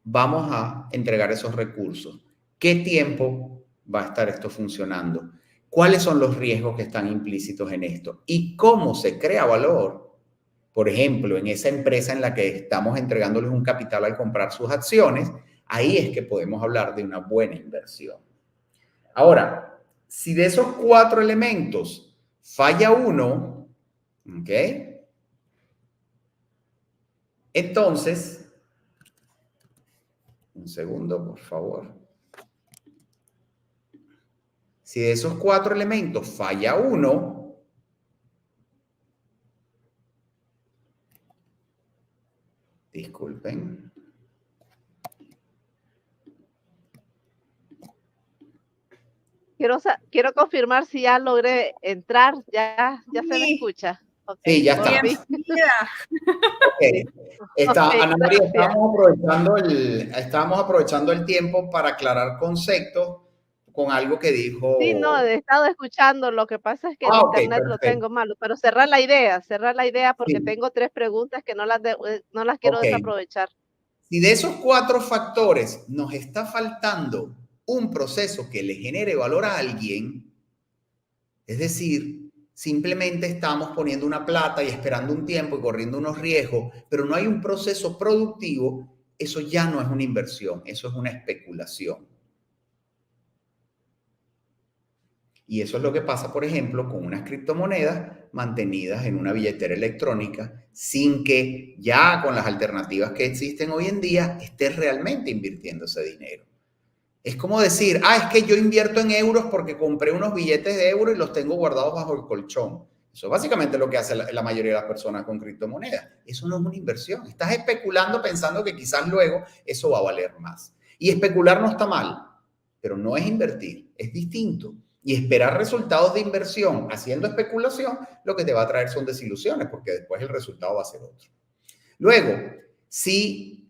vamos a entregar esos recursos, qué tiempo va a estar esto funcionando, cuáles son los riesgos que están implícitos en esto y cómo se crea valor, por ejemplo, en esa empresa en la que estamos entregándoles un capital al comprar sus acciones, ahí es que podemos hablar de una buena inversión. Ahora, si de esos 4 elementos falla uno, ¿ok? Entonces, un segundo, por favor. Si de esos 4 elementos falla uno, disculpen. Quiero confirmar si ya logré entrar, ya se me escucha. Ok, Sí, ya por está. fin. Bienvenida. Ok. Sí. Ok, Ana María, gracias. estábamos aprovechando el tiempo para aclarar conceptos con algo que Sí, no, dijo. he estado escuchando, lo que pasa es que el Ah, ok, internet lo perfecto. tengo malo, pero cerrar la idea porque Sí, tengo 3 preguntas que no las quiero ok. desaprovechar. Si de esos 4 factores nos está faltando un proceso que le genere valor a alguien, es decir, simplemente estamos poniendo una plata y esperando un tiempo y corriendo unos riesgos, pero no hay un proceso productivo, eso ya no es una inversión, eso es una especulación. Y eso es lo que pasa, por ejemplo, con unas criptomonedas mantenidas en una billetera electrónica sin que ya con las alternativas que existen hoy en día estés realmente invirtiendo ese dinero. Es como decir, es que yo invierto en euros porque compré unos billetes de euros y los tengo guardados bajo el colchón. Eso es básicamente lo que hace la mayoría de las personas con criptomonedas. Eso no es una inversión. Estás especulando pensando que quizás luego eso va a valer más. Y especular no está mal, pero no es invertir, es distinto. Y esperar resultados de inversión haciendo especulación, lo que te va a traer son desilusiones, porque después el resultado va a ser otro. Luego, si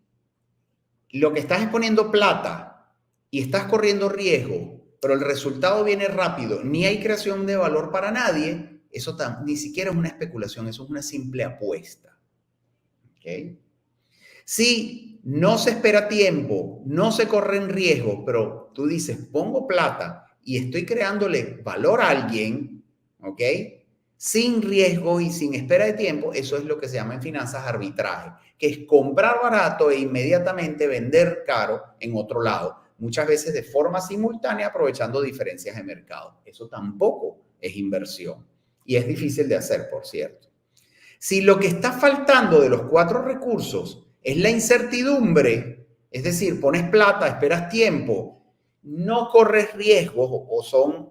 lo que estás es poniendo plata y estás corriendo riesgo, pero el resultado viene rápido, ni hay creación de valor para nadie, eso ni siquiera es una especulación, eso es una simple apuesta. ¿Okay? Si no se espera tiempo, no se corren riesgos, pero tú dices, pongo plata y estoy creándole valor a alguien, ¿ok? Sin riesgo y sin espera de tiempo, eso es lo que se llama en finanzas arbitraje, que es comprar barato e inmediatamente vender caro en otro lado, muchas veces de forma simultánea aprovechando diferencias de mercado. Eso tampoco es inversión y es difícil de hacer, por cierto. Si lo que está faltando de los 4 recursos es la incertidumbre, es decir, pones plata, esperas tiempo, no corres riesgos o son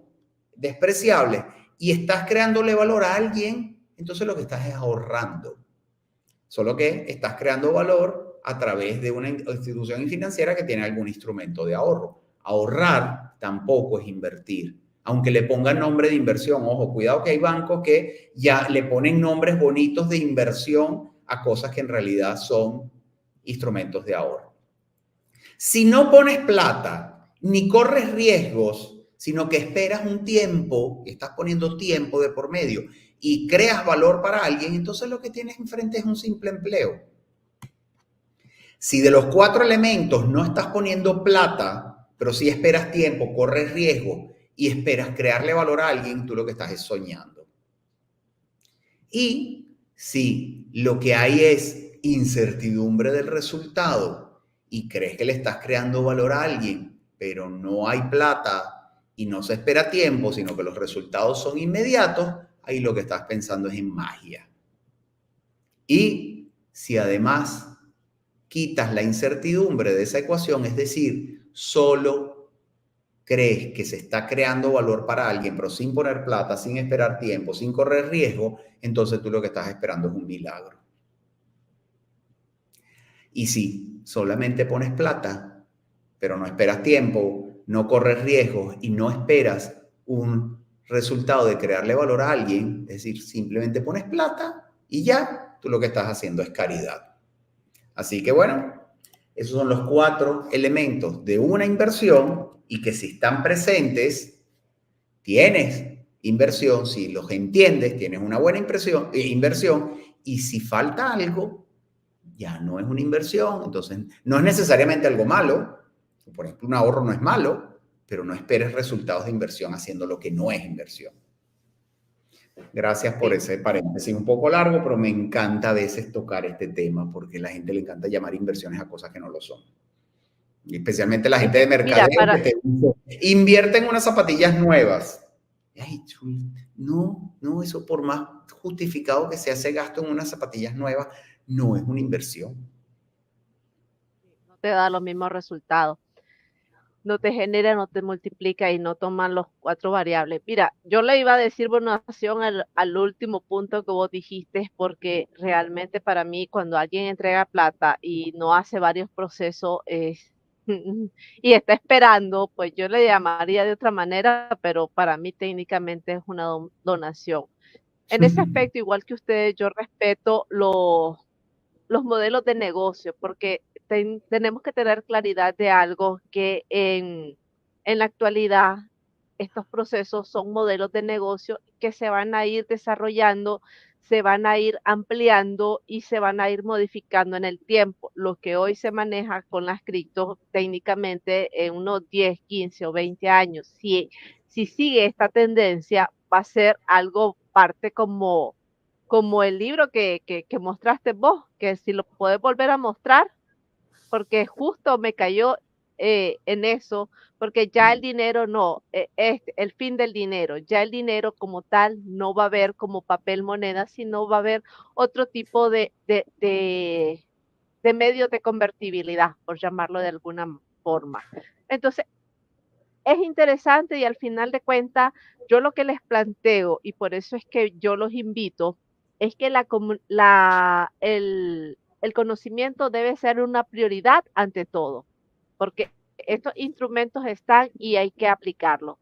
despreciables y estás creándole valor a alguien, entonces lo que estás es ahorrando. Solo que estás creando valor a través de una institución financiera que tiene algún instrumento de ahorro. Ahorrar tampoco es invertir, aunque le pongan nombre de inversión. Ojo, cuidado que hay bancos que ya le ponen nombres bonitos de inversión a cosas que en realidad son instrumentos de ahorro. Si no pones plata ni corres riesgos, sino que esperas un tiempo, estás poniendo tiempo de por medio y creas valor para alguien, entonces lo que tienes enfrente es un simple empleo. Si de los 4 elementos no estás poniendo plata, pero sí esperas tiempo, corres riesgo y esperas crearle valor a alguien, tú lo que estás es soñando. Y si lo que hay es incertidumbre del resultado y crees que le estás creando valor a alguien, pero no hay plata y no se espera tiempo, sino que los resultados son inmediatos, ahí lo que estás pensando es en magia. Y si además quitas la incertidumbre de esa ecuación, es decir, solo crees que se está creando valor para alguien, pero sin poner plata, sin esperar tiempo, sin correr riesgo, entonces tú lo que estás esperando es un milagro. Y si solamente pones plata, pero no esperas tiempo, no corres riesgos y no esperas un resultado de crearle valor a alguien, es decir, simplemente pones plata y ya, tú lo que estás haciendo es caridad. Así que bueno, esos son los 4 elementos de una inversión y que si están presentes, tienes inversión, si los entiendes, tienes una buena inversión y si falta algo, ya no es una inversión, entonces no es necesariamente algo malo, por ejemplo, un ahorro no es malo, pero no esperes resultados de inversión haciendo lo que no es inversión. Gracias por Sí. ese paréntesis un poco largo, pero me encanta a veces tocar este tema porque a la gente le encanta llamar inversiones a cosas que no lo son. Y especialmente la gente de Mira, mercadeo que te dice, invierte en unas zapatillas nuevas. Ay, no, eso por más justificado que sea ese gasto en unas zapatillas nuevas, no es una inversión. no te da los mismos resultados. No te genera, no te multiplica y no toman los 4 variables. Mira, yo le iba a decir bonación al último punto que vos dijiste, porque realmente para mí cuando alguien entrega plata y no hace varios procesos y está esperando, pues yo le llamaría de otra manera, pero para mí técnicamente es una donación. En ese aspecto, igual que ustedes, yo respeto los modelos de negocio, porque tenemos que tener claridad de algo que en la actualidad estos procesos son modelos de negocio que se van a ir desarrollando, se van a ir ampliando y se van a ir modificando en el tiempo. Lo que hoy se maneja con las criptos técnicamente en unos 10, 15 o 20 años, si sigue esta tendencia, va a ser algo parte como el libro que mostraste vos, que si lo puedes volver a mostrar, porque justo me cayó en eso, porque ya el dinero no, es el fin del dinero, ya el dinero como tal no va a haber como papel moneda, sino va a haber otro tipo de medios de convertibilidad, por llamarlo de alguna forma. Entonces, es interesante y al final de cuentas, yo lo que les planteo, y por eso es que yo los invito, es que el conocimiento debe ser una prioridad ante todo, porque estos instrumentos están y hay que aplicarlos.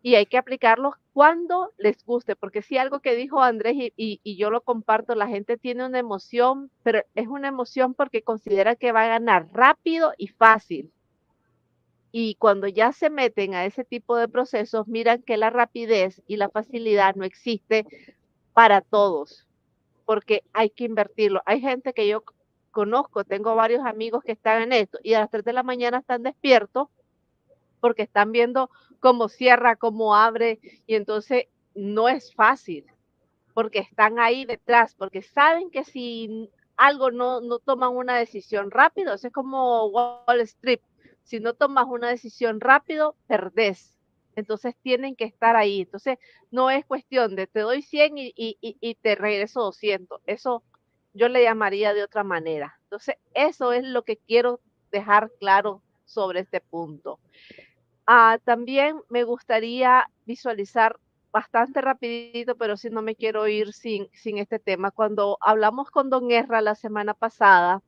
Y hay que aplicarlos cuando les guste, porque si algo que dijo Andrés y yo lo comparto, la gente tiene una emoción, pero es una emoción porque considera que va a ganar rápido y fácil. Y cuando ya se meten a ese tipo de procesos, miran que la rapidez y la facilidad no existe para todos, porque hay que invertirlo. Hay gente que yo conozco, tengo varios amigos que están en esto y a las 3 de la mañana están despiertos porque están viendo cómo cierra, cómo abre y entonces no es fácil porque están ahí detrás, porque saben que si algo no toman una decisión rápido, eso es como Wall Street, si no tomas una decisión rápido, perdés. Entonces tienen que estar ahí. Entonces no es cuestión de te doy 100 y te regreso 200. Eso yo le llamaría de otra manera. Entonces eso es lo que quiero dejar claro sobre este punto. También me gustaría visualizar bastante rapidito, pero si no me quiero ir sin este tema. Cuando hablamos con Don Ezra la semana pasada,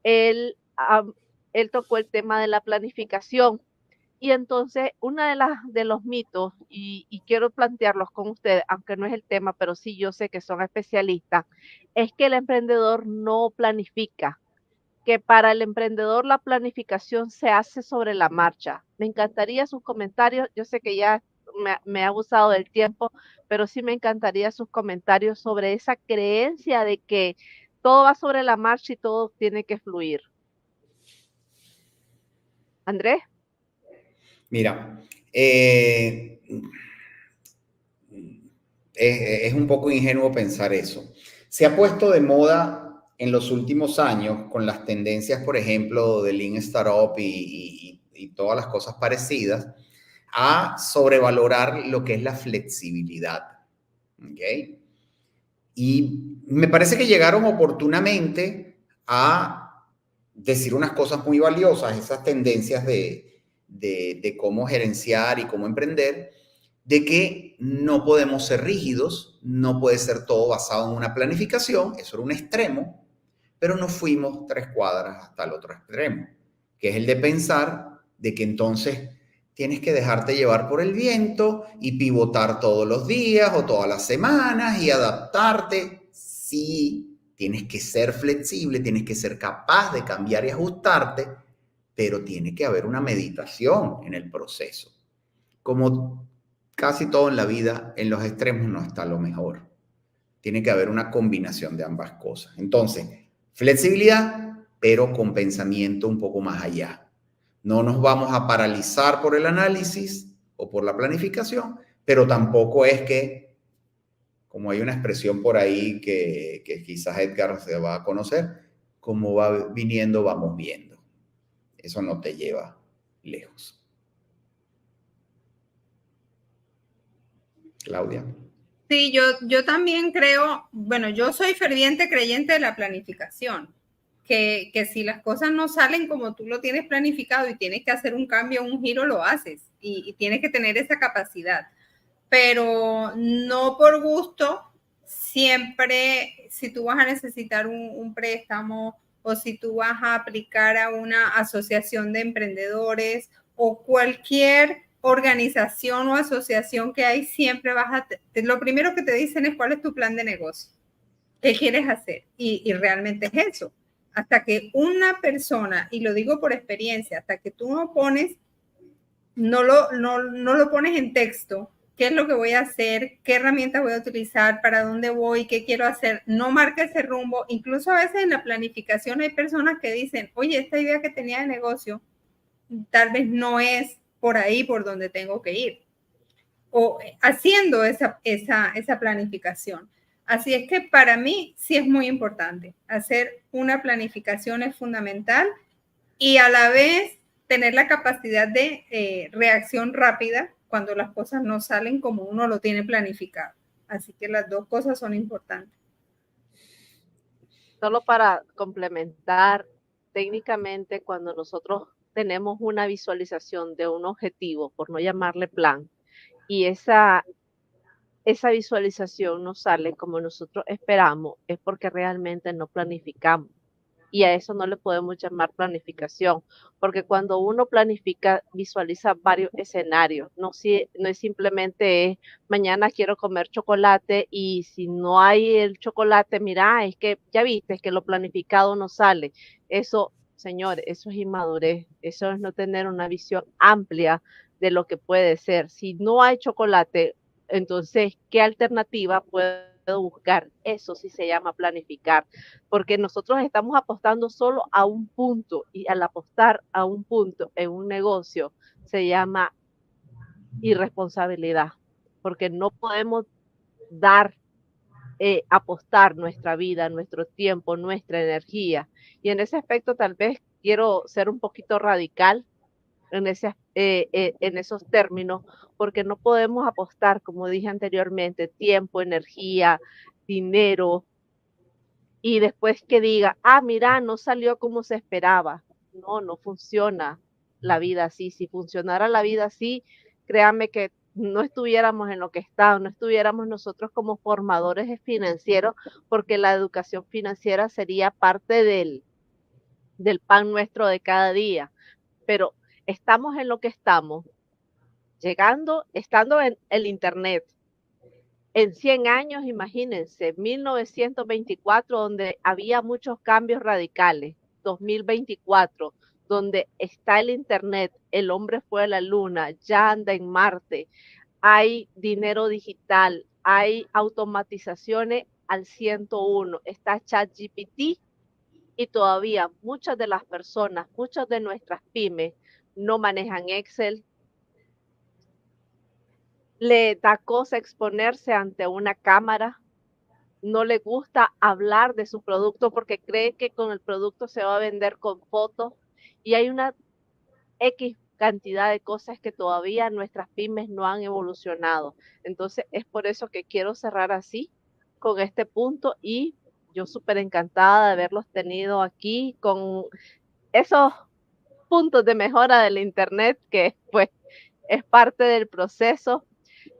él, él tocó el tema de la planificación. Y entonces, una de los mitos, y quiero plantearlos con ustedes, aunque no es el tema, pero sí yo sé que son especialistas, es que el emprendedor no planifica, que para el emprendedor la planificación se hace sobre la marcha. Me encantaría sus comentarios. Yo sé que ya me ha abusado del tiempo, pero sí me encantaría sus comentarios sobre esa creencia de que todo va sobre la marcha y todo tiene que fluir. Andrés. Mira, es un poco ingenuo pensar eso. Se ha puesto de moda en los últimos años con las tendencias, por ejemplo, de Lean Startup y todas las cosas parecidas, a sobrevalorar lo que es la flexibilidad. ¿Okay? Y me parece que llegaron oportunamente a decir unas cosas muy valiosas, esas tendencias de cómo gerenciar y cómo emprender, de que no podemos ser rígidos, no puede ser todo basado en una planificación, eso era un extremo, pero nos fuimos 3 cuadras hasta el otro extremo, que es el de pensar de que entonces tienes que dejarte llevar por el viento y pivotar todos los días o todas las semanas y adaptarte. Sí, tienes que ser flexible, tienes que ser capaz de cambiar y ajustarte, pero tiene que haber una meditación en el proceso. Como casi todo en la vida, en los extremos no está lo mejor. Tiene que haber una combinación de ambas cosas. Entonces, flexibilidad, pero con pensamiento un poco más allá. No nos vamos a paralizar por el análisis o por la planificación, pero tampoco es que, como hay una expresión por ahí que quizás Edgar se va a conocer, como va viniendo, vamos viendo. Eso no te lleva lejos. Claudia. Sí, yo también creo, bueno, yo soy ferviente creyente de la planificación, que si las cosas no salen como tú lo tienes planificado y tienes que hacer un cambio, un giro, lo haces y tienes que tener esa capacidad, pero no por gusto, siempre si tú vas a necesitar un préstamo o si tú vas a aplicar a una asociación de emprendedores o cualquier organización o asociación que hay, siempre lo primero que te dicen es cuál es tu plan de negocio, qué quieres hacer, y realmente es eso. Hasta que una persona, y lo digo por experiencia, hasta que tú no lo pones en texto, qué es lo que voy a hacer, qué herramientas voy a utilizar, para dónde voy, qué quiero hacer, no marca ese rumbo. Incluso a veces en la planificación hay personas que dicen, oye, esta idea que tenía de negocio tal vez no es por ahí por donde tengo que ir, o haciendo esa planificación. Así es que para mí sí es muy importante. Hacer una planificación es fundamental, y a la vez tener la capacidad de reacción rápida cuando las cosas no salen como uno lo tiene planificado. Así que las dos cosas son importantes. Solo para complementar, técnicamente cuando nosotros tenemos una visualización de un objetivo, por no llamarle plan, y esa visualización no sale como nosotros esperamos, es porque realmente no planificamos. Y a eso no le podemos llamar planificación, porque cuando uno planifica, visualiza varios escenarios, no es simplemente mañana quiero comer chocolate y si no hay el chocolate, mira, es que ya viste, es que lo planificado no sale. Eso, señor, eso es inmadurez, eso es no tener una visión amplia de lo que puede ser. Si no hay chocolate, entonces, ¿qué alternativa puedo buscar? Eso sí se llama planificar, porque nosotros estamos apostando solo a un punto, y al apostar a un punto en un negocio se llama irresponsabilidad, porque no podemos apostar nuestra vida, nuestro tiempo, nuestra energía. Y en ese aspecto tal vez quiero ser un poquito radical en esos términos, porque no podemos apostar, como dije anteriormente, tiempo, energía, dinero, y después que diga, mira, no salió como se esperaba. No, no funciona la vida así. Si funcionara la vida así, créanme que no estuviéramos en lo que estamos, no estuviéramos nosotros como formadores financieros, porque la educación financiera sería parte del pan nuestro de cada día. Pero estamos en lo que estamos, estando en el Internet. En 100 años, imagínense, 1924, donde había muchos cambios radicales, 2024, donde está el Internet, el hombre fue a la luna, ya anda en Marte, hay dinero digital, hay automatizaciones al 101, está ChatGPT, y todavía muchas de las personas, muchas de nuestras pymes no manejan Excel. Le da cosa exponerse ante una cámara, no le gusta hablar de su producto porque cree que con el producto se va a vender con fotos, y hay una X cantidad de cosas que todavía nuestras pymes no han evolucionado. Entonces es por eso que quiero cerrar así con este punto, y yo súper encantada de haberlos tenido aquí con esos puntos de mejora del Internet que pues es parte del proceso.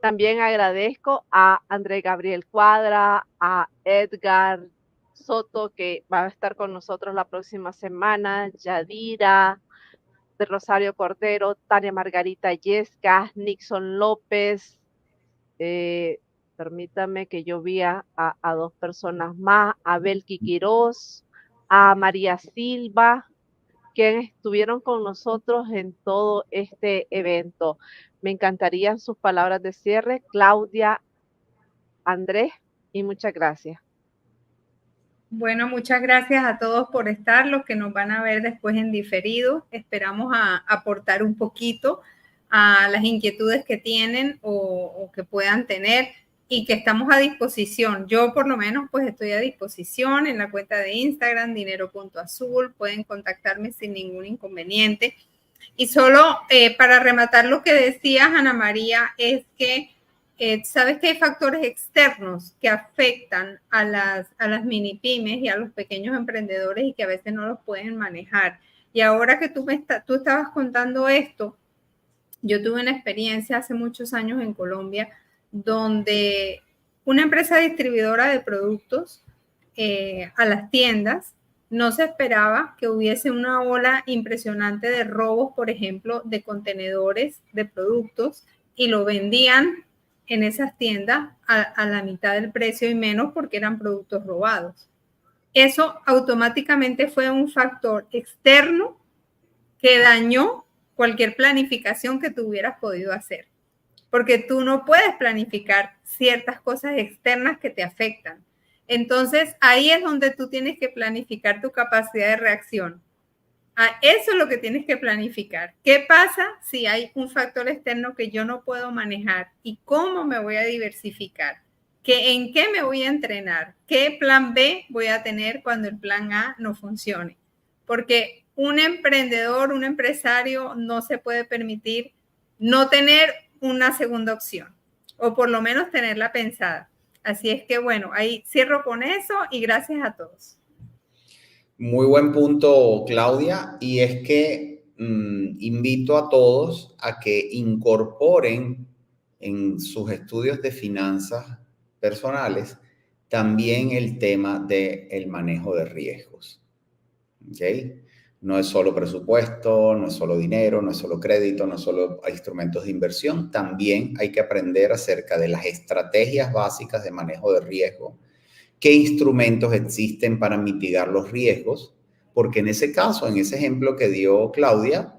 También agradezco a André Gabriel Cuadra, a Edgar Soto, que va a estar con nosotros la próxima semana, Yadira de Rosario Cordero, Tania Margarita Yesca, Nixon López, permítame que yo vi a dos personas más, a Belki Quiroz, a María Silva, quienes estuvieron con nosotros en todo este evento. Me encantarían sus palabras de cierre, Claudia, Andrés, y muchas gracias. Bueno, muchas gracias a todos por estar, los que nos van a ver después en diferido. Esperamos aportar un poquito a las inquietudes que tienen o que puedan tener, y que estamos a disposición. Yo por lo menos pues estoy a disposición en la cuenta de Instagram, dinero.azul. Pueden contactarme sin ningún inconveniente. Y solo para rematar lo que decías, Ana María, es que sabes que hay factores externos que afectan a las mini pymes y a los pequeños emprendedores, y que a veces no los pueden manejar. Y ahora que tú estabas contando esto, yo tuve una experiencia hace muchos años en Colombia, donde una empresa distribuidora de productos a las tiendas No se esperaba que hubiese una ola impresionante de robos, por ejemplo, de contenedores de productos, y lo vendían en esas tiendas a la mitad del precio y menos porque eran productos robados. Eso automáticamente fue un factor externo que dañó cualquier planificación que tú hubieras podido hacer, porque tú no puedes planificar ciertas cosas externas que te afectan. Entonces, ahí es donde tú tienes que planificar tu capacidad de reacción. Eso es lo que tienes que planificar. ¿Qué pasa si hay un factor externo que yo no puedo manejar? ¿Y cómo me voy a diversificar? ¿En qué me voy a entrenar? ¿Qué plan B voy a tener cuando el plan A no funcione? Porque un emprendedor, un empresario no se puede permitir no tener una segunda opción, o por lo menos tenerla pensada. Así es que bueno, ahí cierro con eso y gracias a todos. Muy buen punto, Claudia, y es que invito a todos a que incorporen en sus estudios de finanzas personales también el tema del manejo de riesgos. ¿Okay? No es solo presupuesto, no es solo dinero, no es solo crédito, no es solo instrumentos de inversión. También hay que aprender acerca de las estrategias básicas de manejo de riesgo. ¿Qué instrumentos existen para mitigar los riesgos? Porque en ese caso, en ese ejemplo que dio Claudia,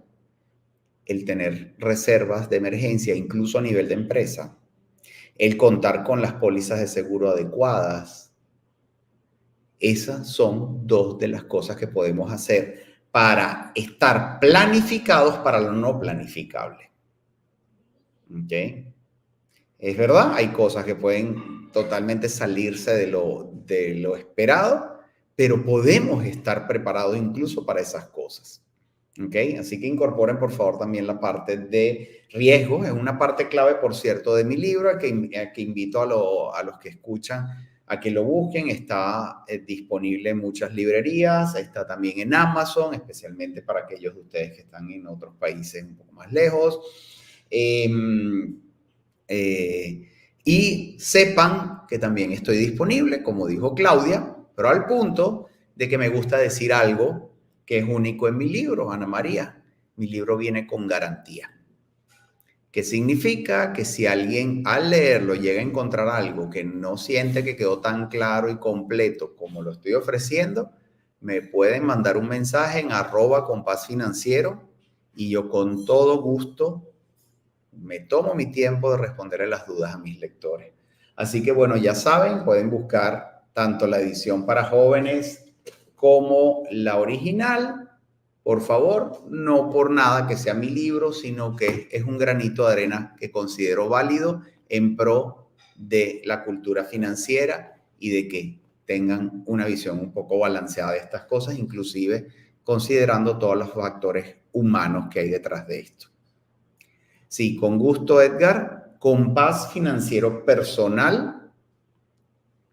el tener reservas de emergencia, incluso a nivel de empresa, el contar con las pólizas de seguro adecuadas, esas son dos de las cosas que podemos hacer para estar planificados para lo no planificable. ¿Ok? Es verdad, hay cosas que pueden totalmente salirse de lo esperado, pero podemos estar preparados incluso para esas cosas. ¿Ok? Así que incorporen por favor también la parte de riesgos. Es una parte clave, por cierto, de mi libro, a que invito a los que escuchan a que lo busquen. Está disponible en muchas librerías, está también en Amazon, especialmente para aquellos de ustedes que están en otros países un poco más lejos. Y sepan que también estoy disponible, como dijo Claudia, pero al punto de que me gusta decir algo que es único en mi libro, Ana María. Mi libro viene con garantía. ¿Qué significa? Que si alguien al leerlo llega a encontrar algo que no siente que quedó tan claro y completo como lo estoy ofreciendo, me pueden mandar un mensaje en @compasfinanciero y yo con todo gusto me tomo mi tiempo de responderle las dudas a mis lectores. Así que bueno, ya saben, pueden buscar tanto la edición para jóvenes como la original. Por favor, no por nada que sea mi libro, sino que es un granito de arena que considero válido en pro de la cultura financiera y de que tengan una visión un poco balanceada de estas cosas, inclusive considerando todos los factores humanos que hay detrás de esto. Sí, con gusto, Edgar. Compás Financiero Personal,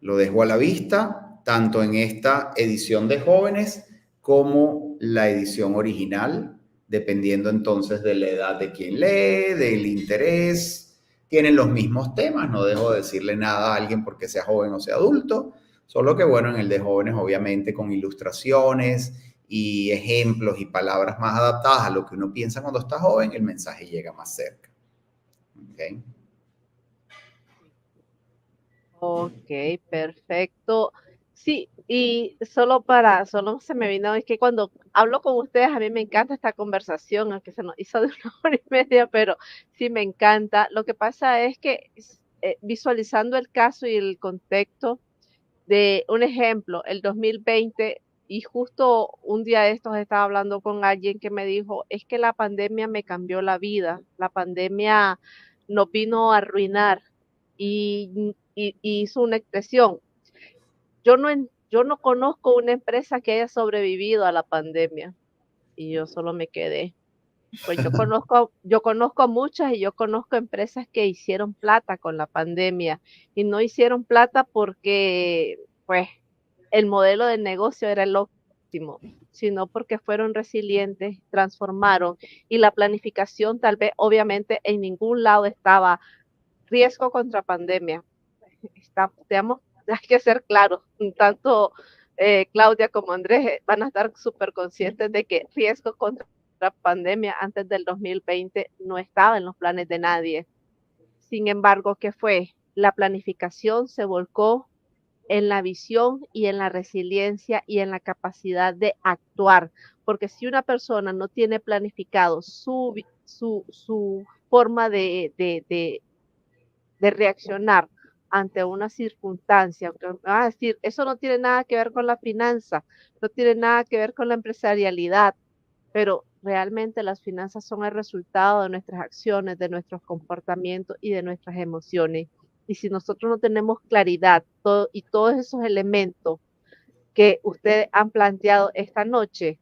lo dejo a la vista, tanto en esta edición de jóvenes como la edición original, dependiendo entonces de la edad de quien lee, del interés. Tienen los mismos temas, no dejo de decirle nada a alguien porque sea joven o sea adulto, solo que bueno, en el de jóvenes obviamente con ilustraciones y ejemplos y palabras más adaptadas a lo que uno piensa cuando está joven, el mensaje llega más cerca. ¿Okay? Ok, perfecto. Sí, y solo se me vino, es que cuando hablo con ustedes, a mí me encanta esta conversación, aunque se nos hizo de 1 hora y media, pero sí me encanta. Lo que pasa es que visualizando el caso y el contexto de un ejemplo, el 2020, y justo un día de estos estaba hablando con alguien que me dijo, es que la pandemia me cambió la vida, la pandemia nos vino a arruinar y hizo una expresión. Yo no conozco una empresa que haya sobrevivido a la pandemia y yo solo me quedé. Pues yo conozco muchas y yo conozco empresas que hicieron plata con la pandemia y no hicieron plata porque pues el modelo de negocio era el óptimo, sino porque fueron resilientes, transformaron y la planificación tal vez obviamente en ningún lado estaba riesgo contra pandemia. Hay que ser claros, tanto Claudia como Andrés van a estar súper conscientes de que riesgo contra la pandemia antes del 2020 no estaba en los planes de nadie. Sin embargo, ¿qué fue? La planificación se volcó en la visión y en la resiliencia y en la capacidad de actuar. Porque si una persona no tiene planificado su forma de reaccionar ante una circunstancia, decir, eso no tiene nada que ver con la finanza, no tiene nada que ver con la empresarialidad, pero realmente las finanzas son el resultado de nuestras acciones, de nuestros comportamientos y de nuestras emociones. Y si nosotros no tenemos claridad y todos esos elementos que ustedes han planteado esta noche,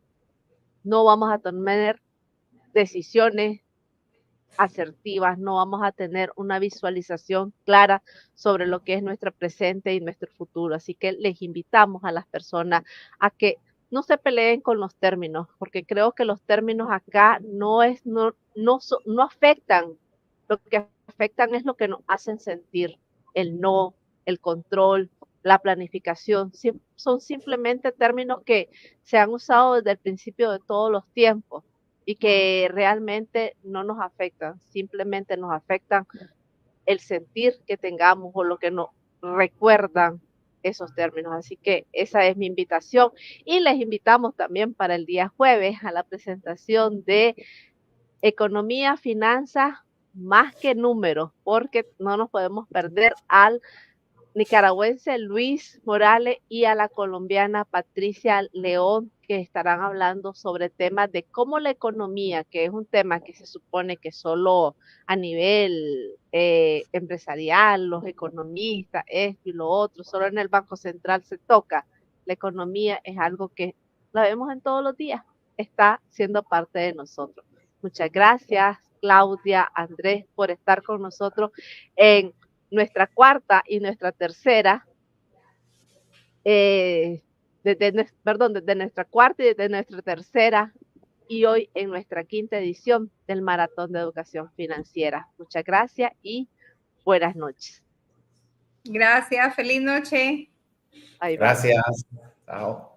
no vamos a tener decisiones asertivas, no vamos a tener una visualización clara sobre lo que es nuestro presente y nuestro futuro. Así que les invitamos a las personas a que no se peleen con los términos, porque creo que los términos acá no afectan, lo que afectan es lo que nos hacen sentir, el no, el control, la planificación, son simplemente términos que se han usado desde el principio de todos los tiempos y que realmente no nos afectan, simplemente nos afectan el sentir que tengamos o lo que nos recuerdan esos términos. Así que esa es mi invitación y les invitamos también para el día jueves a la presentación de Economía, Finanzas, más que números, porque no nos podemos perder al nicaragüense Luis Morales y a la colombiana Patricia León, que estarán hablando sobre temas de cómo la economía, que es un tema que se supone que solo a nivel empresarial, los economistas, esto y lo otro, solo en el Banco Central se toca. La economía es algo que la vemos en todos los días, está siendo parte de nosotros. Muchas gracias, Claudia, Andrés, por estar con nosotros en nuestra cuarta y nuestra tercera, desde nuestra cuarta y desde nuestra tercera, y hoy en nuestra quinta edición del Maratón de Educación Financiera. Muchas gracias y buenas noches. Gracias, feliz noche. Bye, bye. Gracias. Chao.